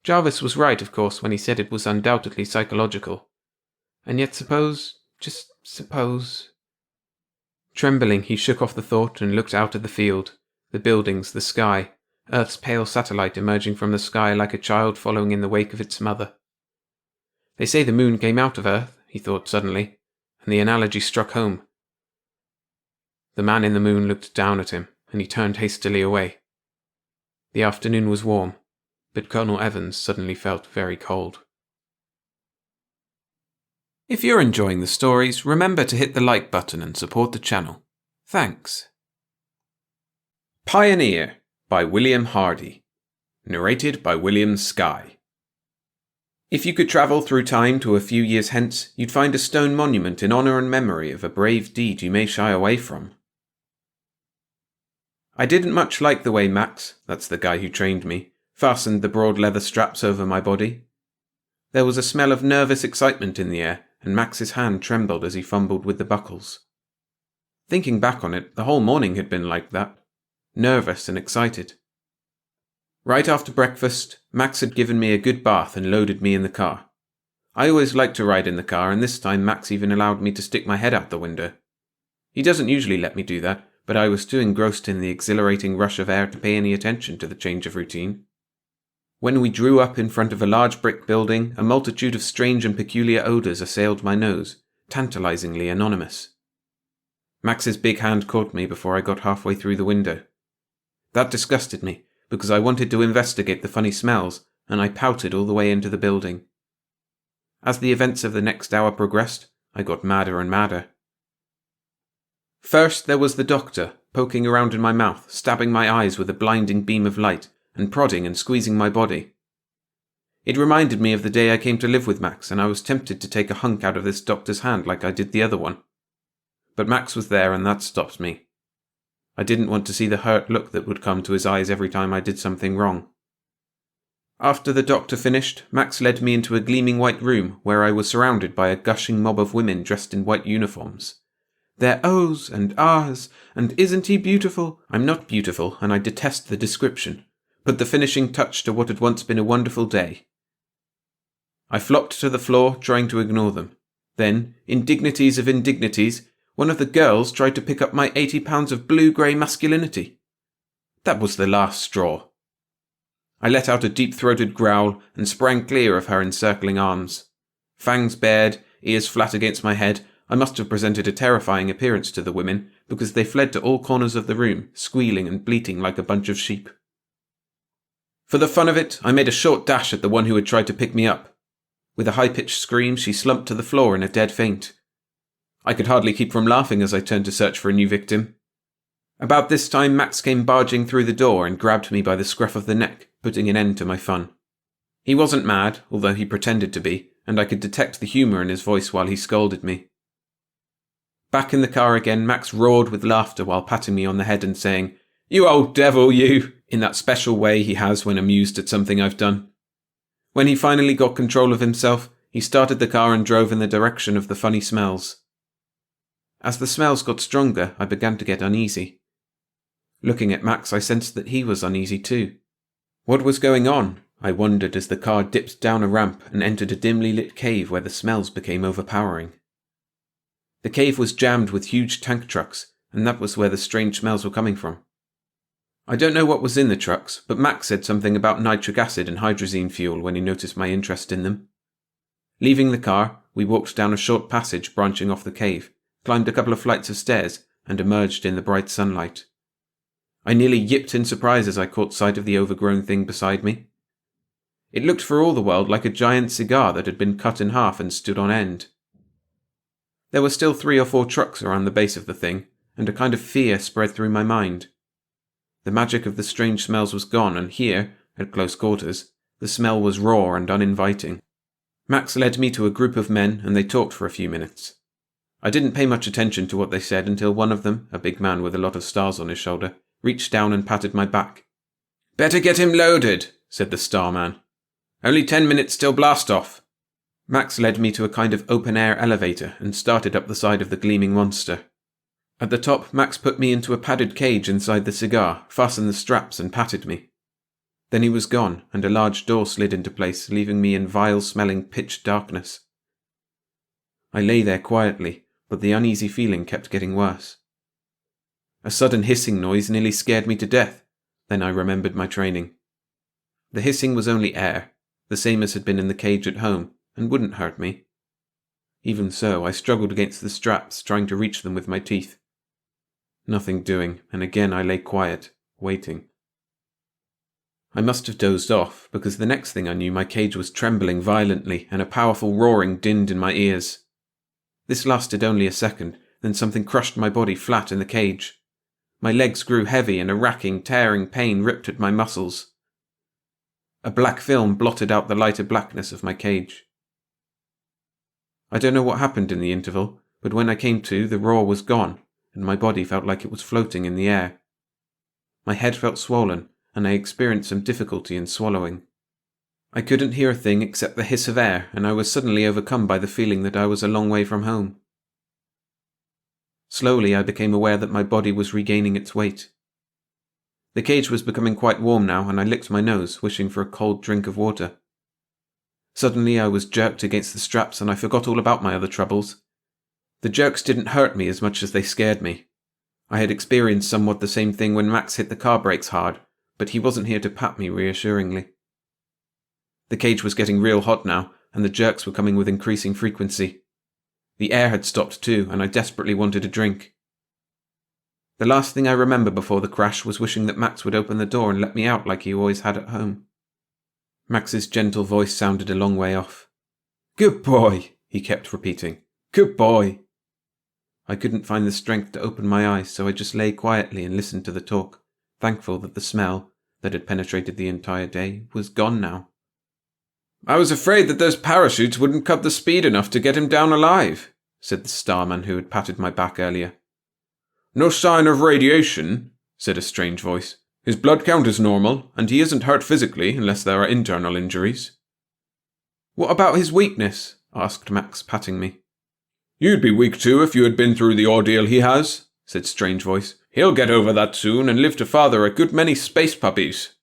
Jarvis was right, of course, when he said it was undoubtedly psychological. And yet just suppose... Trembling, he shook off the thought and looked out at the field, the buildings, the sky, Earth's pale satellite emerging from the sky like a child following in the wake of its mother. They say the moon came out of Earth, he thought suddenly, and the analogy struck home. The man in the moon looked down at him, and he turned hastily away. The afternoon was warm, but Colonel Evans suddenly felt very cold. If you're enjoying the stories, remember to hit the like button and support the channel. Thanks. Pioneer by William Hardy. Narrated by William Skye. If you could travel through time to a few years hence, you'd find a stone monument in honour and memory of a brave deed you may shy away from. I didn't much like the way Max, that's the guy who trained me, fastened the broad leather straps over my body. There was a smell of nervous excitement in the air, and Max's hand trembled as he fumbled with the buckles. Thinking back on it, the whole morning had been like that. Nervous and excited. Right after breakfast, Max had given me a good bath and loaded me in the car. I always liked to ride in the car, and this time Max even allowed me to stick my head out the window. He doesn't usually let me do that, but I was too engrossed in the exhilarating rush of air to pay any attention to the change of routine. When we drew up in front of a large brick building, a multitude of strange and peculiar odours assailed my nose, tantalizingly anonymous. Max's big hand caught me before I got halfway through the window. That disgusted me, because I wanted to investigate the funny smells, and I pouted all the way into the building. As the events of the next hour progressed, I got madder and madder. First there was the doctor, poking around in my mouth, stabbing my eyes with a blinding beam of light, and prodding and squeezing my body. It reminded me of the day I came to live with Max, and I was tempted to take a hunk out of this doctor's hand like I did the other one. But Max was there, and that stopped me. I didn't want to see the hurt look that would come to his eyes every time I did something wrong. After the doctor finished, Max led me into a gleaming white room where I was surrounded by a gushing mob of women dressed in white uniforms. Their ohs and ahs, and isn't he beautiful? I'm not beautiful, and I detest the description. Put the finishing touch to what had once been a wonderful day. I flopped to the floor, trying to ignore them. Then, indignities of indignities, one of the girls tried to pick up my 80 pounds of blue-grey masculinity. That was the last straw. I let out a deep-throated growl and sprang clear of her encircling arms. Fangs bared, ears flat against my head, I must have presented a terrifying appearance to the women, because they fled to all corners of the room, squealing and bleating like a bunch of sheep. For the fun of it, I made a short dash at the one who had tried to pick me up. With a high-pitched scream, she slumped to the floor in a dead faint. I could hardly keep from laughing as I turned to search for a new victim. About this time, Max came barging through the door and grabbed me by the scruff of the neck, putting an end to my fun. He wasn't mad, although he pretended to be, and I could detect the humour in his voice while he scolded me. Back in the car again, Max roared with laughter while patting me on the head and saying, "You old devil, you!" in that special way he has when amused at something I've done. When he finally got control of himself, he started the car and drove in the direction of the funny smells. As the smells got stronger, I began to get uneasy. Looking at Max, I sensed that he was uneasy too. What was going on? I wondered as the car dipped down a ramp and entered a dimly lit cave where the smells became overpowering. The cave was jammed with huge tank trucks, and that was where the strange smells were coming from. I don't know what was in the trucks, but Max said something about nitric acid and hydrazine fuel when he noticed my interest in them. Leaving the car, we walked down a short passage branching off the cave, climbed a couple of flights of stairs, and emerged in the bright sunlight. I nearly yipped in surprise as I caught sight of the overgrown thing beside me. It looked for all the world like a giant cigar that had been cut in half and stood on end. There were still 3 or 4 trucks around the base of the thing, and a kind of fear spread through my mind. The magic of the strange smells was gone, and here, at close quarters, the smell was raw and uninviting. Max led me to a group of men, and they talked for a few minutes. I didn't pay much attention to what they said until one of them, a big man with a lot of stars on his shoulder, reached down and patted my back. "Better get him loaded," said the star man. "Only 10 minutes till blast-off." Max led me to a kind of open-air elevator and started up the side of the gleaming monster. At the top, Max put me into a padded cage inside the cigar, fastened the straps and patted me. Then he was gone, and a large door slid into place, leaving me in vile-smelling pitch darkness. I lay there quietly, but the uneasy feeling kept getting worse. A sudden hissing noise nearly scared me to death. Then I remembered my training. The hissing was only air, the same as had been in the cage at home, and wouldn't hurt me. Even so, I struggled against the straps, trying to reach them with my teeth. Nothing doing, and again I lay quiet, waiting. I must have dozed off, because the next thing I knew my cage was trembling violently, and a powerful roaring dinned in my ears. This lasted only a second, then something crushed my body flat in the cage. My legs grew heavy, and a racking, tearing pain ripped at my muscles. A black film blotted out the lighter blackness of my cage. I don't know what happened in the interval, but when I came to, the roar was gone, and my body felt like it was floating in the air. My head felt swollen, and I experienced some difficulty in swallowing. I couldn't hear a thing except the hiss of air, and I was suddenly overcome by the feeling that I was a long way from home. Slowly I became aware that my body was regaining its weight. The cage was becoming quite warm now, and I licked my nose, wishing for a cold drink of water. Suddenly I was jerked against the straps, and I forgot all about my other troubles. The jerks didn't hurt me as much as they scared me. I had experienced somewhat the same thing when Max hit the car brakes hard, but he wasn't here to pat me reassuringly. The cage was getting real hot now, and the jerks were coming with increasing frequency. The air had stopped too, and I desperately wanted a drink. The last thing I remember before the crash was wishing that Max would open the door and let me out like he always had at home. Max's gentle voice sounded a long way off. "Good boy," he kept repeating. "Good boy." I couldn't find the strength to open my eyes, so I just lay quietly and listened to the talk, thankful that the smell, that had penetrated the entire day, was gone now. "I was afraid that those parachutes wouldn't cut the speed enough to get him down alive," said the starman who had patted my back earlier. "No sign of radiation," said a strange voice. "His blood count is normal, and he isn't hurt physically unless there are internal injuries." "What about his weakness?" asked Max, patting me. "You'd be weak too if you had been through the ordeal he has," said Strange Voice. "He'll get over that soon and live to father a good many space puppies."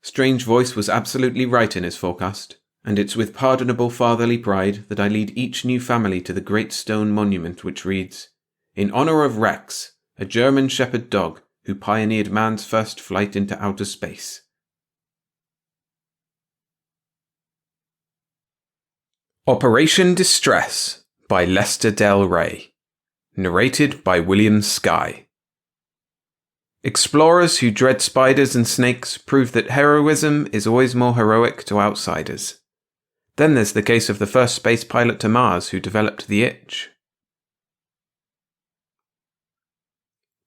Strange Voice was absolutely right in his forecast, and it's with pardonable fatherly pride that I lead each new family to the great stone monument which reads, "In honor of Rex, a German shepherd dog who pioneered man's first flight into outer space." Operation Distress by Lester Del Rey. Narrated by William Skye. Explorers who dread spiders and snakes prove that heroism is always more heroic to outsiders. Then there's the case of the first space pilot to Mars who developed the itch.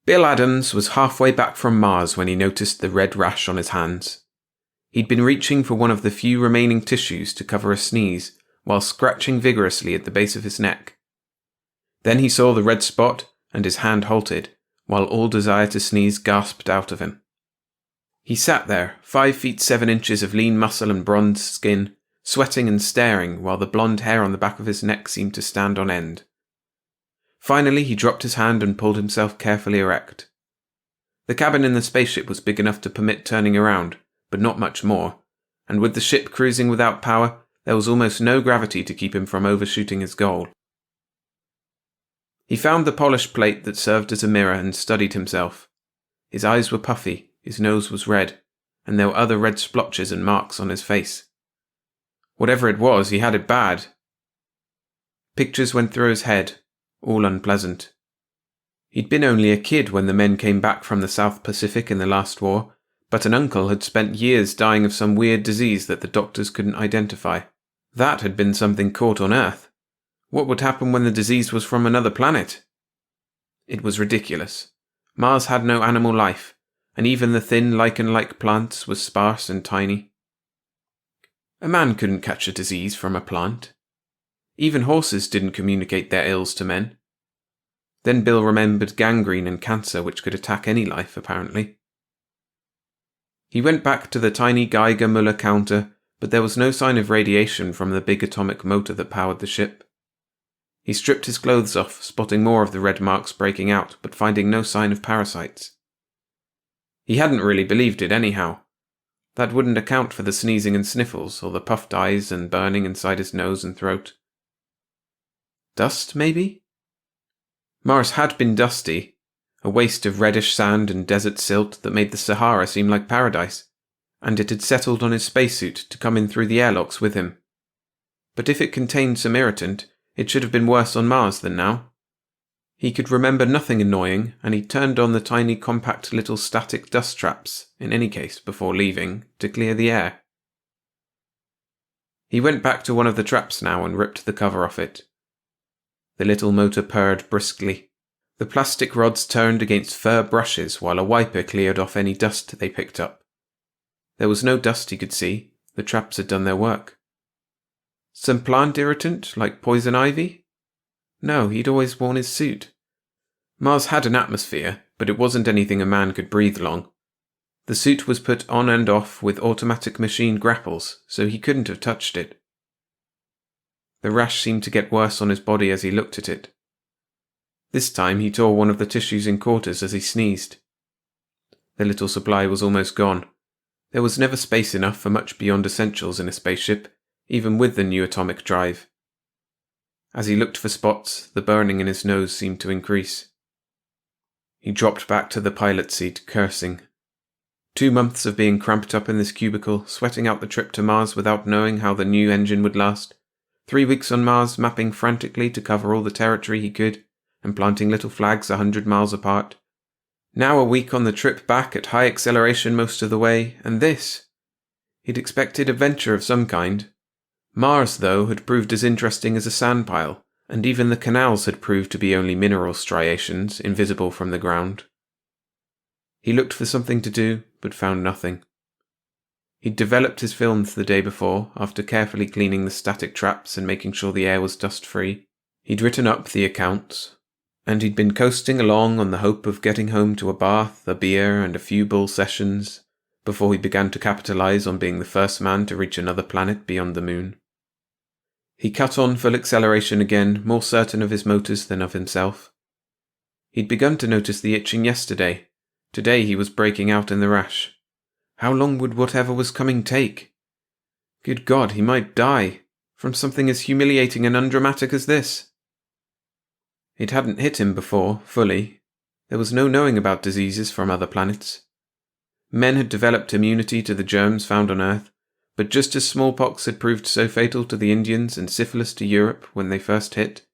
Bill Adams was halfway back from Mars when he noticed the red rash on his hands. He'd been reaching for one of the few remaining tissues to cover a sneeze, while scratching vigorously at the base of his neck. Then he saw the red spot, and his hand halted, while all desire to sneeze gasped out of him. He sat there, 5 feet 7 inches of lean muscle and bronzed skin, sweating and staring, while the blonde hair on the back of his neck seemed to stand on end. Finally, he dropped his hand and pulled himself carefully erect. The cabin in the spaceship was big enough to permit turning around, but not much more, and with the ship cruising without power, there was almost no gravity to keep him from overshooting his goal. He found the polished plate that served as a mirror and studied himself. His eyes were puffy, his nose was red, and there were other red splotches and marks on his face. Whatever it was, he had it bad. Pictures went through his head, all unpleasant. He'd been only a kid when the men came back from the South Pacific in the last war, but an uncle had spent years dying of some weird disease that the doctors couldn't identify. That had been something caught on Earth. What would happen when the disease was from another planet? It was ridiculous. Mars had no animal life, and even the thin lichen-like plants were sparse and tiny. A man couldn't catch a disease from a plant. Even horses didn't communicate their ills to men. Then Bill remembered gangrene and cancer, which could attack any life, apparently. He went back to the tiny Geiger-Müller counter, but there was no sign of radiation from the big atomic motor that powered the ship. He stripped his clothes off, spotting more of the red marks breaking out, but finding no sign of parasites. He hadn't really believed it anyhow. That wouldn't account for the sneezing and sniffles, or the puffed eyes and burning inside his nose and throat. Dust, maybe? Mars had been dusty, a waste of reddish sand and desert silt that made the Sahara seem like paradise, and it had settled on his spacesuit to come in through the airlocks with him. But if it contained some irritant, it should have been worse on Mars than now. He could remember nothing annoying, and he turned on the tiny compact little static dust traps, in any case, before leaving, to clear the air. He went back to one of the traps now and ripped the cover off it. The little motor purred briskly. The plastic rods turned against fur brushes while a wiper cleared off any dust they picked up. There was no dust he could see. The traps had done their work. Some plant irritant, like poison ivy? No, he'd always worn his suit. Mars had an atmosphere, but it wasn't anything a man could breathe long. The suit was put on and off with automatic machine grapples, so he couldn't have touched it. The rash seemed to get worse on his body as he looked at it. This time he tore one of the tissues in quarters as he sneezed. The little supply was almost gone. There was never space enough for much beyond essentials in a spaceship, even with the new atomic drive. As he looked for spots, the burning in his nose seemed to increase. He dropped back to the pilot seat, cursing. 2 months of being cramped up in this cubicle, sweating out the trip to Mars without knowing how the new engine would last. 3 weeks on Mars, mapping frantically to cover all the territory he could, and planting little flags 100 miles apart. Now a week on the trip back at high acceleration most of the way, and this. He'd expected adventure of some kind. Mars, though, had proved as interesting as a sandpile, and even the canals had proved to be only mineral striations, invisible from the ground. He looked for something to do, but found nothing. He'd developed his films the day before, after carefully cleaning the static traps and making sure the air was dust-free. He'd written up the accounts, and he'd been coasting along on the hope of getting home to a bath, a beer, and a few bull sessions, before he began to capitalize on being the first man to reach another planet beyond the moon. He cut on full acceleration again, more certain of his motors than of himself. He'd begun to notice the itching yesterday. Today he was breaking out in the rash. How long would whatever was coming take? Good God, he might die, from something as humiliating and undramatic as this. It hadn't hit him before, fully. There was no knowing about diseases from other planets. Men had developed immunity to the germs found on Earth, but just as smallpox had proved so fatal to the Indians and syphilis to Europe when they first hit,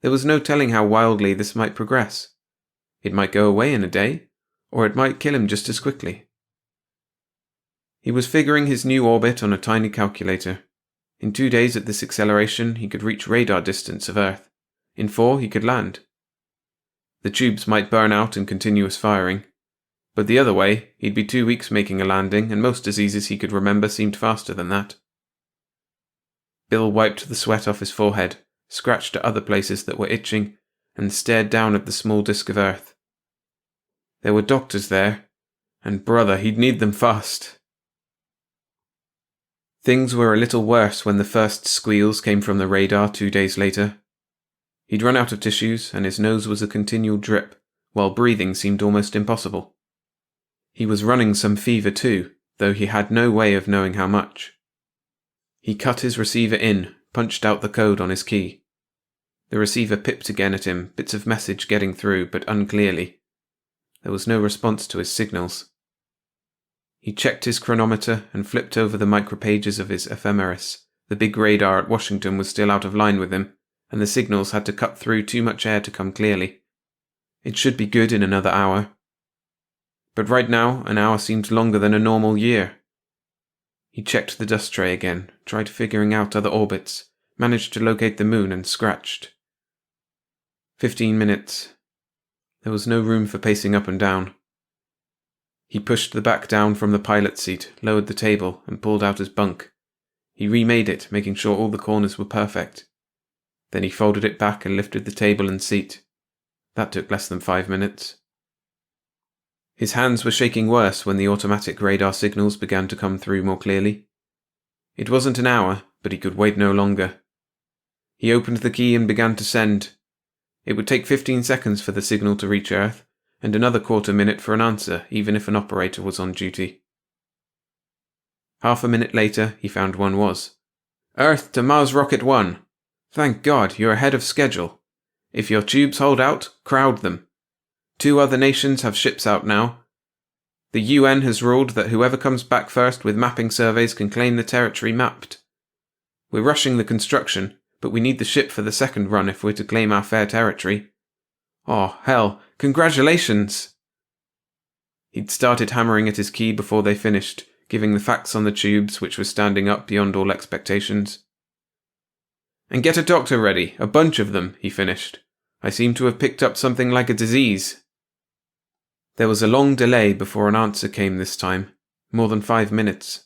there was no telling how wildly this might progress. It might go away in a day, or it might kill him just as quickly. He was figuring his new orbit on a tiny calculator. In 2 days at this acceleration, he could reach radar distance of Earth. In 4, he could land. The tubes might burn out in continuous firing. But the other way, he'd be 2 weeks making a landing, and most diseases he could remember seemed faster than that. Bill wiped the sweat off his forehead, scratched at other places that were itching, and stared down at the small disk of Earth. There were doctors there, and brother, he'd need them fast. Things were a little worse when the first squeals came from the radar 2 days later. He'd run out of tissues, and his nose was a continual drip, while breathing seemed almost impossible. He was running some fever too, though he had no way of knowing how much. He cut his receiver in, punched out the code on his key. The receiver pipped again at him, bits of message getting through, but unclearly. There was no response to his signals. He checked his chronometer and flipped over the micropages of his ephemeris. The big radar at Washington was still out of line with him, and the signals had to cut through too much air to come clearly. It should be good in another hour. But right now, an hour seemed longer than a normal year. He checked the dust tray again, tried figuring out other orbits, managed to locate the moon and scratched. 15 minutes. There was no room for pacing up and down. He pushed the back down from the pilot's seat, lowered the table, and pulled out his bunk. He remade it, making sure all the corners were perfect. Then he folded it back and lifted the table and seat. That took less than 5 minutes. His hands were shaking worse when the automatic radar signals began to come through more clearly. It wasn't an hour, but he could wait no longer. He opened the key and began to send. It would take 15 seconds for the signal to reach Earth, and another quarter minute for an answer, even if an operator was on duty. Half a minute later, he found one was. Earth to Mars Rocket 1. Thank God, you're ahead of schedule. If your tubes hold out, crowd them. 2 other nations have ships out now. The UN has ruled that whoever comes back first with mapping surveys can claim the territory mapped. We're rushing the construction, but we need the ship for the second run if we're to claim our fair territory. Oh, hell, congratulations! He'd started hammering at his key before they finished, giving the facts on the tubes, which were standing up beyond all expectations. And get a doctor ready, a bunch of them, he finished. I seem to have picked up something like a disease. There was a long delay before an answer came this time, more than 5 minutes.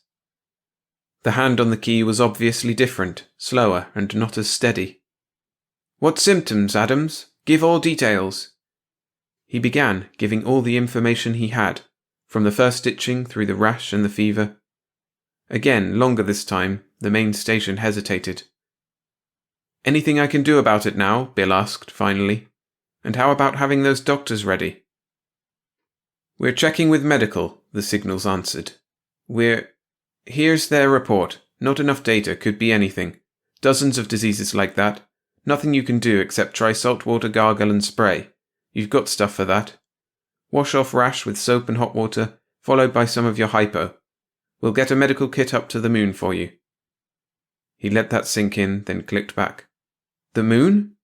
The hand on the key was obviously different, slower, and not as steady. What symptoms, Adams? Give all details. He began, giving all the information he had, from the first itching through the rash and the fever. Again, longer this time, the main station hesitated. Anything I can do about it now? Bill asked, finally. And how about having those doctors ready? We're checking with medical, the signals answered. Here's their report. Not enough data, could be anything. Dozens of diseases like that. Nothing you can do except try saltwater gargle and spray. You've got stuff for that. Wash off rash with soap and hot water, followed by some of your hypo. We'll get a medical kit up to the moon for you. He let that sink in, then clicked back. The moon?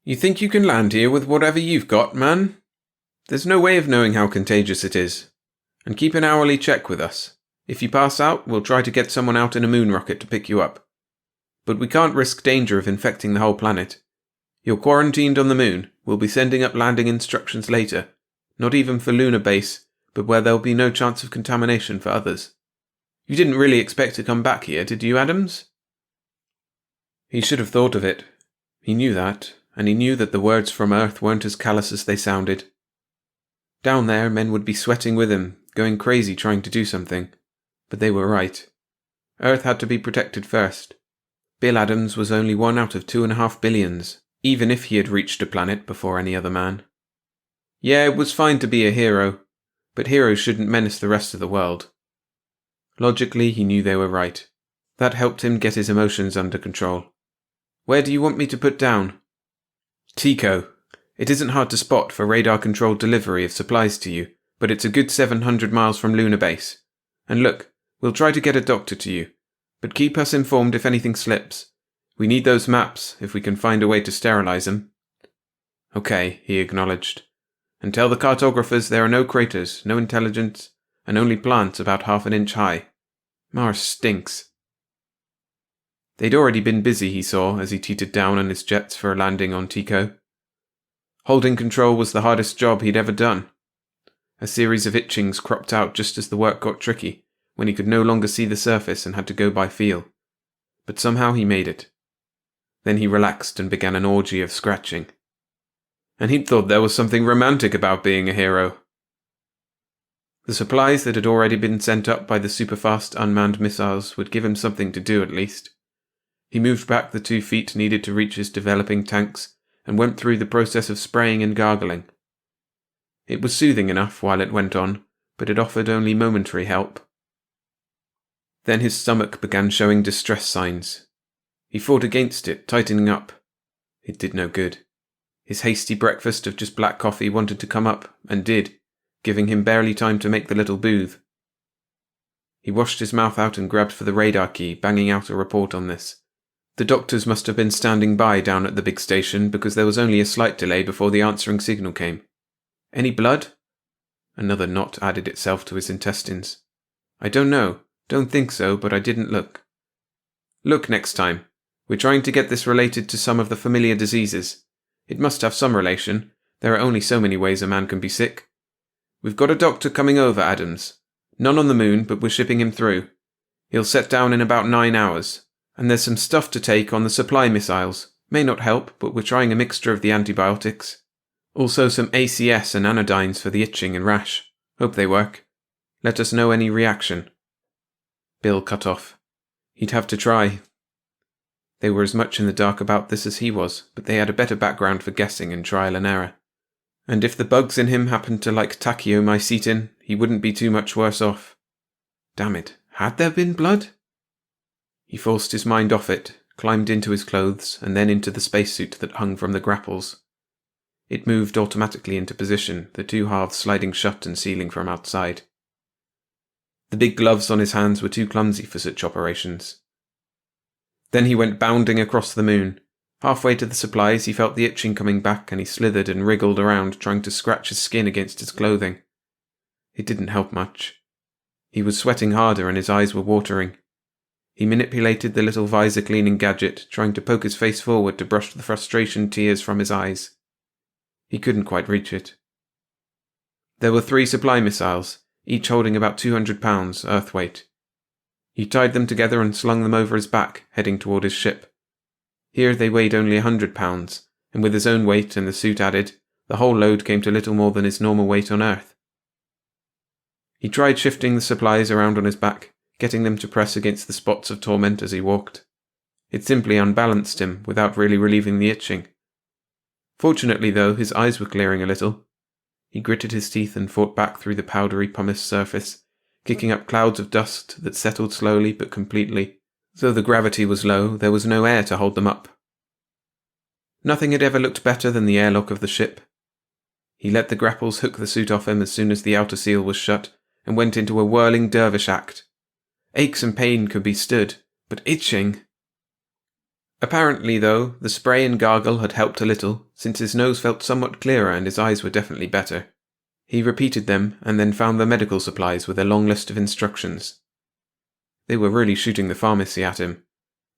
You think you can land here with whatever you've got, man? There's no way of knowing how contagious it is. And keep an hourly check with us. If you pass out, we'll try to get someone out in a moon rocket to pick you up. But we can't risk danger of infecting the whole planet. You're quarantined on the moon. We'll be sending up landing instructions later. Not even for lunar base, but where there'll be no chance of contamination for others. You didn't really expect to come back here, did you, Adams? He should have thought of it. He knew that, and he knew that the words from Earth weren't as callous as they sounded. Down there, men would be sweating with him, going crazy trying to do something. But they were right. Earth had to be protected first. Bill Adams was only 1 out of 2.5 billions, even if he had reached a planet before any other man. Yeah, it was fine to be a hero, but heroes shouldn't menace the rest of the world. Logically, he knew they were right. That helped him get his emotions under control. Where do you want me to put down? Tico. It isn't hard to spot for radar-controlled delivery of supplies to you, but it's a good 700 miles from lunar base. And look, we'll try to get a doctor to you, but keep us informed if anything slips. We need those maps, if we can find a way to sterilize them. Okay, he acknowledged. And tell the cartographers there are no craters, no intelligence, and only plants about 1/2 inch high. Mars stinks. They'd already been busy, he saw, as he teetered down on his jets for a landing on Tico. Holding control was the hardest job he'd ever done. A series of itchings cropped out just as the work got tricky, when he could no longer see the surface and had to go by feel. But somehow he made it. Then he relaxed and began an orgy of scratching. And he'd thought there was something romantic about being a hero. The supplies that had already been sent up by the superfast unmanned missiles would give him something to do at least. He moved back the 2 feet needed to reach his developing tanks and went through the process of spraying and gargling. It was soothing enough while it went on, but it offered only momentary help. Then his stomach began showing distress signs. He fought against it, tightening up. It did no good. His hasty breakfast of just black coffee wanted to come up, and did, giving him barely time to make the little booth. He washed his mouth out and grabbed for the radar key, banging out a report on this. The doctors must have been standing by down at the big station because there was only a slight delay before the answering signal came. Any blood? Another knot added itself to his intestines. I don't know. Don't think so, but I didn't look. Look next time. We're trying to get this related to some of the familiar diseases. It must have some relation. There are only so many ways a man can be sick. We've got a doctor coming over, Adams. None on the moon, but we're shipping him through. He'll set down in about 9 hours. And there's some stuff to take on the supply missiles. May not help, but we're trying a mixture of the antibiotics. Also some ACS and anodynes for the itching and rash. Hope they work. Let us know any reaction. Bill cut off. He'd have to try. They were as much in the dark about this as he was, but they had a better background for guessing and trial and error. And if the bugs in him happened to like tachyomycetin, he wouldn't be too much worse off. Damn it, had there been blood? He forced his mind off it, climbed into his clothes, and then into the spacesuit that hung from the grapples. It moved automatically into position, the two halves sliding shut and sealing from outside. The big gloves on his hands were too clumsy for such operations. Then he went bounding across the moon. Halfway to the supplies, he felt the itching coming back, and he slithered and wriggled around, trying to scratch his skin against his clothing. It didn't help much. He was sweating harder and his eyes were watering. He manipulated the little visor-cleaning gadget, trying to poke his face forward to brush the frustration tears from his eyes. He couldn't quite reach it. There were 3 supply missiles, each holding about 200 pounds, Earth weight. He tied them together and slung them over his back, heading toward his ship. Here they weighed only 100 pounds, and with his own weight and the suit added, the whole load came to little more than his normal weight on Earth. He tried shifting the supplies around on his back, getting them to press against the spots of torment as he walked. It simply unbalanced him, without really relieving the itching. Fortunately, though, his eyes were clearing a little. He gritted his teeth and fought back through the powdery pumice surface, kicking up clouds of dust that settled slowly but completely. Though the gravity was low, there was no air to hold them up. Nothing had ever looked better than the airlock of the ship. He let the grapples hook the suit off him as soon as the outer seal was shut, and went into a whirling dervish act. Aches and pain could be stood, but itching... Apparently, though, the spray and gargle had helped a little, since his nose felt somewhat clearer and his eyes were definitely better. He repeated them, and then found the medical supplies with a long list of instructions. They were really shooting the pharmacy at him.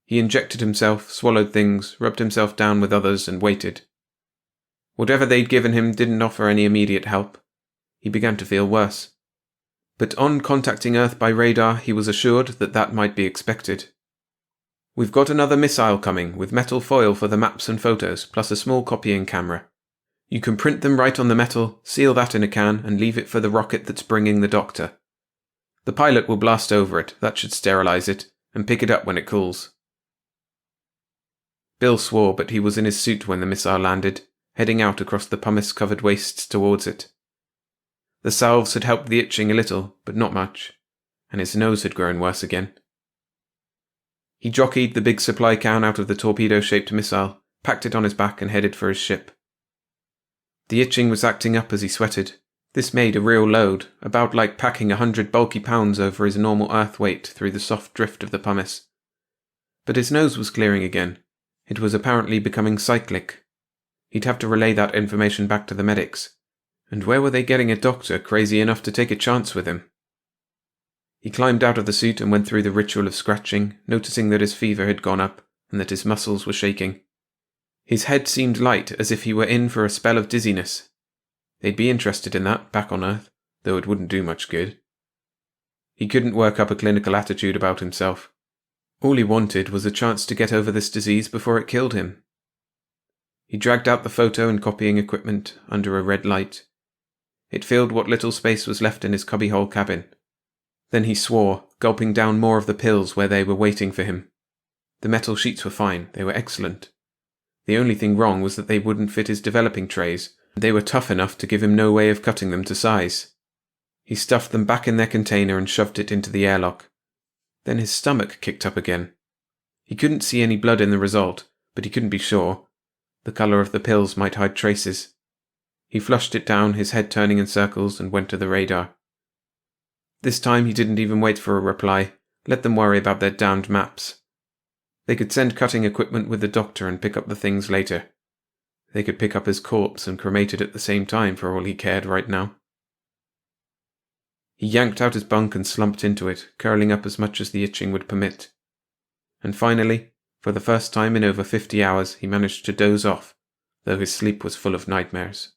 He injected himself, swallowed things, rubbed himself down with others, and waited. Whatever they'd given him didn't offer any immediate help. He began to feel worse. But on contacting Earth by radar, he was assured that that might be expected. We've got another missile coming, with metal foil for the maps and photos, plus a small copying camera. You can print them right on the metal, seal that in a can, and leave it for the rocket that's bringing the doctor. The pilot will blast over it, that should sterilize it, and pick it up when it cools. Bill swore, but he was in his suit when the missile landed, heading out across the pumice-covered wastes towards it. The salves had helped the itching a little, but not much, and his nose had grown worse again. He jockeyed the big supply can out of the torpedo-shaped missile, packed it on his back and headed for his ship. The itching was acting up as he sweated. This made a real load, about like packing 100 bulky pounds over his normal Earth weight through the soft drift of the pumice. But his nose was clearing again. It was apparently becoming cyclic. He'd have to relay that information back to the medics. And where were they getting a doctor crazy enough to take a chance with him? He climbed out of the suit and went through the ritual of scratching, noticing that his fever had gone up and that his muscles were shaking. His head seemed light, as if he were in for a spell of dizziness. They'd be interested in that, back on Earth, though it wouldn't do much good. He couldn't work up a clinical attitude about himself. All he wanted was a chance to get over this disease before it killed him. He dragged out the photo and copying equipment under a red light. It filled what little space was left in his cubbyhole cabin. Then he swore, gulping down more of the pills where they were waiting for him. The metal sheets were fine, they were excellent. The only thing wrong was that they wouldn't fit his developing trays, and they were tough enough to give him no way of cutting them to size. He stuffed them back in their container and shoved it into the airlock. Then his stomach kicked up again. He couldn't see any blood in the result, but he couldn't be sure. The colour of the pills might hide traces. He flushed it down, his head turning in circles, and went to the radar. This time he didn't even wait for a reply. Let them worry about their damned maps. They could send cutting equipment with the doctor and pick up the things later. They could pick up his corpse and cremate it at the same time for all he cared right now. He yanked out his bunk and slumped into it, curling up as much as the itching would permit. And finally, for the first time in over 50 hours, he managed to doze off, though his sleep was full of nightmares.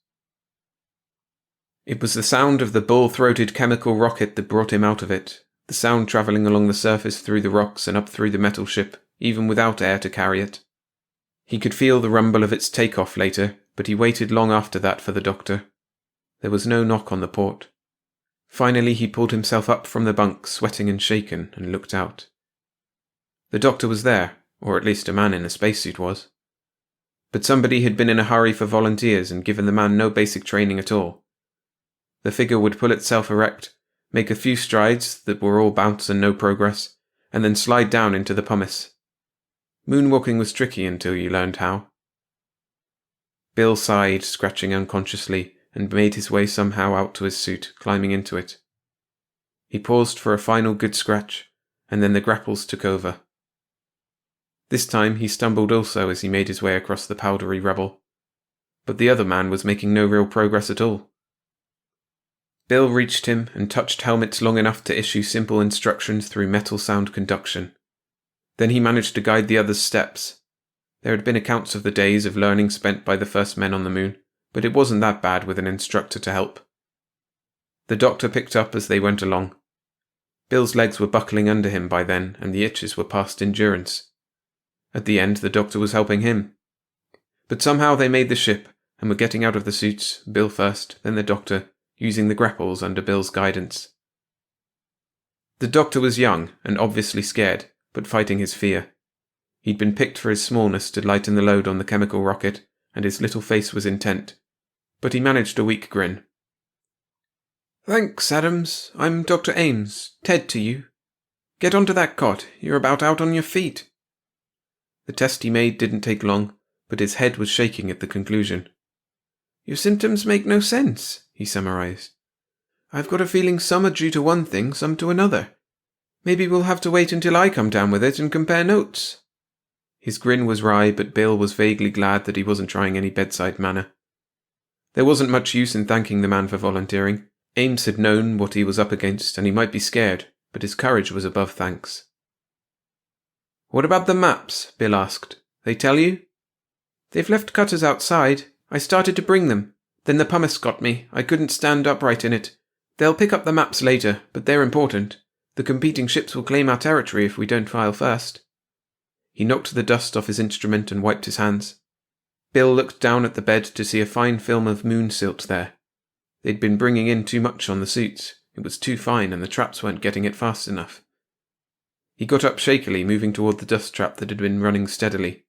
It was the sound of the bull-throated chemical rocket that brought him out of it, the sound travelling along the surface through the rocks and up through the metal ship, even without air to carry it. He could feel the rumble of its takeoff later, but he waited long after that for the doctor. There was no knock on the port. Finally he pulled himself up from the bunk, sweating and shaken, and looked out. The doctor was there, or at least a man in a spacesuit was. But somebody had been in a hurry for volunteers and given the man no basic training at all. The figure would pull itself erect, make a few strides that were all bounce and no progress, and then slide down into the pumice. Moonwalking was tricky until you learned how. Bill sighed, scratching unconsciously, and made his way somehow out to his suit, climbing into it. He paused for a final good scratch, and then the grapples took over. This time he stumbled also as he made his way across the powdery rubble. But the other man was making no real progress at all. Bill reached him and touched helmets long enough to issue simple instructions through metal sound conduction. Then he managed to guide the other's steps. There had been accounts of the days of learning spent by the first men on the moon, but it wasn't that bad with an instructor to help. The doctor picked up as they went along. Bill's legs were buckling under him by then, and the itches were past endurance. At the end, the doctor was helping him. But somehow they made the ship, and were getting out of the suits, Bill first, then the doctor, using the grapples under Bill's guidance. The doctor was young, and obviously scared, but fighting his fear. He'd been picked for his smallness to lighten the load on the chemical rocket, and his little face was intent. But he managed a weak grin. "Thanks, Adams. I'm Dr. Ames. Ted to you. Get onto that cot. You're about out on your feet." The test he made didn't take long, but his head was shaking at the conclusion. "Your symptoms make no sense," he summarized. "I've got a feeling some are due to one thing, some to another. Maybe we'll have to wait until I come down with it and compare notes." His grin was wry, but Bill was vaguely glad that he wasn't trying any bedside manner. There wasn't much use in thanking the man for volunteering. Ames had known what he was up against, and he might be scared, but his courage was above thanks. "What about the maps?" Bill asked. "They tell you?" "They've left cutters outside. I started to bring them. Then the pumice got me. I couldn't stand upright in it. They'll pick up the maps later, but they're important. The competing ships will claim our territory if we don't file first." He knocked the dust off his instrument and wiped his hands. Bill looked down at the bed to see a fine film of moon silt there. They'd been bringing in too much on the suits. It was too fine and the traps weren't getting it fast enough. He got up shakily, moving toward the dust trap that had been running steadily.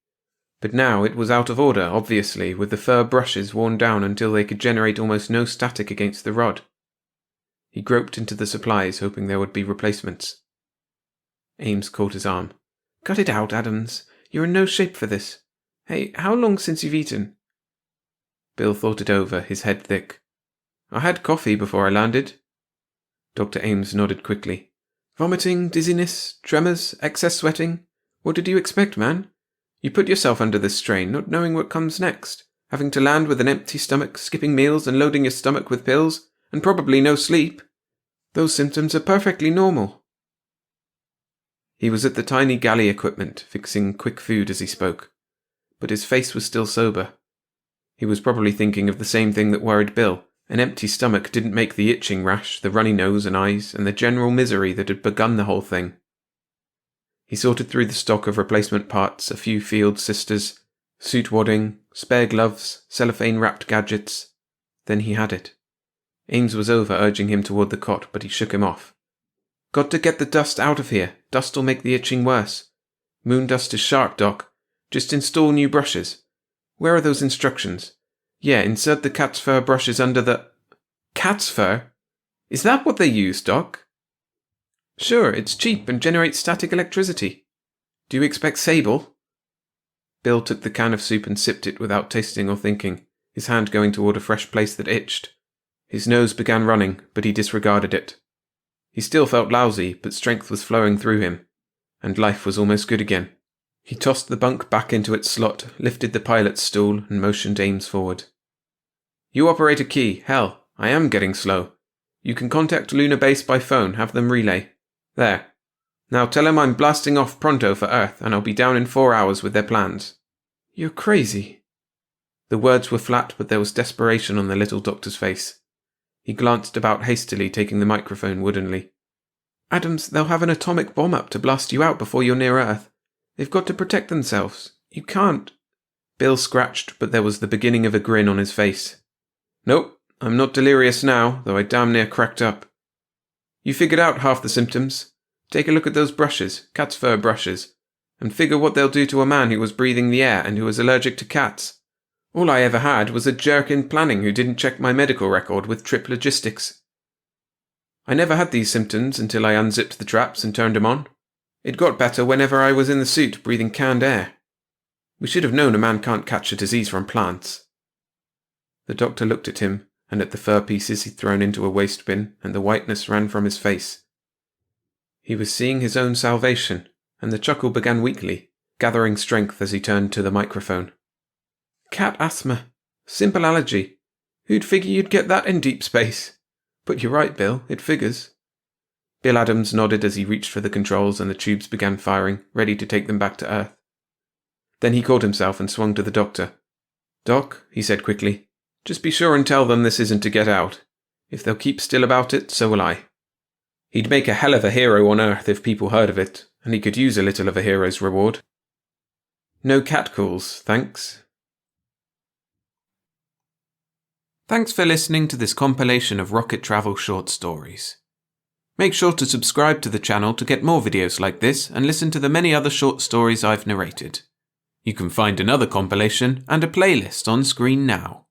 But now it was out of order, obviously, with the fur brushes worn down until they could generate almost no static against the rod. He groped into the supplies, hoping there would be replacements. Ames caught his arm. "Cut it out, Adams. You're in no shape for this. Hey, how long since you've eaten?" Bill thought it over, his head thick. "I had coffee before I landed." Dr. Ames nodded quickly. "Vomiting, dizziness, tremors, excess sweating? What did you expect, man? You put yourself under this strain, not knowing what comes next, having to land with an empty stomach, skipping meals and loading your stomach with pills, and probably no sleep. Those symptoms are perfectly normal." He was at the tiny galley equipment, fixing quick food as he spoke, but his face was still sober. He was probably thinking of the same thing that worried Bill. An empty stomach didn't make the itching rash, the runny nose and eyes, and the general misery that had begun the whole thing. He sorted through the stock of replacement parts, a few field sisters, suit wadding, spare gloves, cellophane-wrapped gadgets. Then he had it. Ames was over, urging him toward the cot, but he shook him off. "Got to get the dust out of here. Dust'll make the itching worse. Moon dust is sharp, Doc. Just install new brushes. Where are those instructions? Yeah, insert the cat's fur brushes under the—" "Cat's fur? Is that what they use, Doc?" "Sure, it's cheap and generates static electricity. Do you expect sable?" Bill took the can of soup and sipped it without tasting or thinking, his hand going toward a fresh place that itched. His nose began running, but he disregarded it. He still felt lousy, but strength was flowing through him, and life was almost good again. He tossed the bunk back into its slot, lifted the pilot's stool, and motioned Ames forward. "You operate a key. Hell, I am getting slow. You can contact Lunar Base by phone, have them relay. There. Now tell them I'm blasting off pronto for Earth, and I'll be down in 4 hours with their plans." "You're crazy." The words were flat, but there was desperation on the little doctor's face. He glanced about hastily, taking the microphone woodenly. "Adams, they'll have an atomic bomb up to blast you out before you're near Earth. They've got to protect themselves. You can't." Bill scratched, but there was the beginning of a grin on his face. "Nope, I'm not delirious now, though I damn near cracked up. You figured out half the symptoms. Take a look at those brushes, cat's fur brushes, and figure what they'll do to a man who was breathing the air and who was allergic to cats. All I ever had was a jerk in planning who didn't check my medical record with trip logistics. I never had these symptoms until I unzipped the traps and turned them on. It got better whenever I was in the suit breathing canned air. We should have known a man can't catch a disease from plants." The doctor looked at him and at the fur pieces he'd thrown into a waste bin, and the whiteness ran from his face. He was seeing his own salvation, and the chuckle began weakly, gathering strength as he turned to the microphone. "Cat asthma. Simple allergy. Who'd figure you'd get that in deep space? But you're right, Bill, it figures." Bill Adams nodded as he reached for the controls and the tubes began firing, ready to take them back to Earth. Then he caught himself and swung to the doctor. "Doc," he said quickly, "just be sure and tell them this isn't to get out. If they'll keep still about it, so will I." He'd make a hell of a hero on Earth if people heard of it, and he could use a little of a hero's reward. "No cat calls, thanks." Thanks for listening to this compilation of rocket travel short stories. Make sure to subscribe to the channel to get more videos like this and listen to the many other short stories I've narrated. You can find another compilation and a playlist on screen now.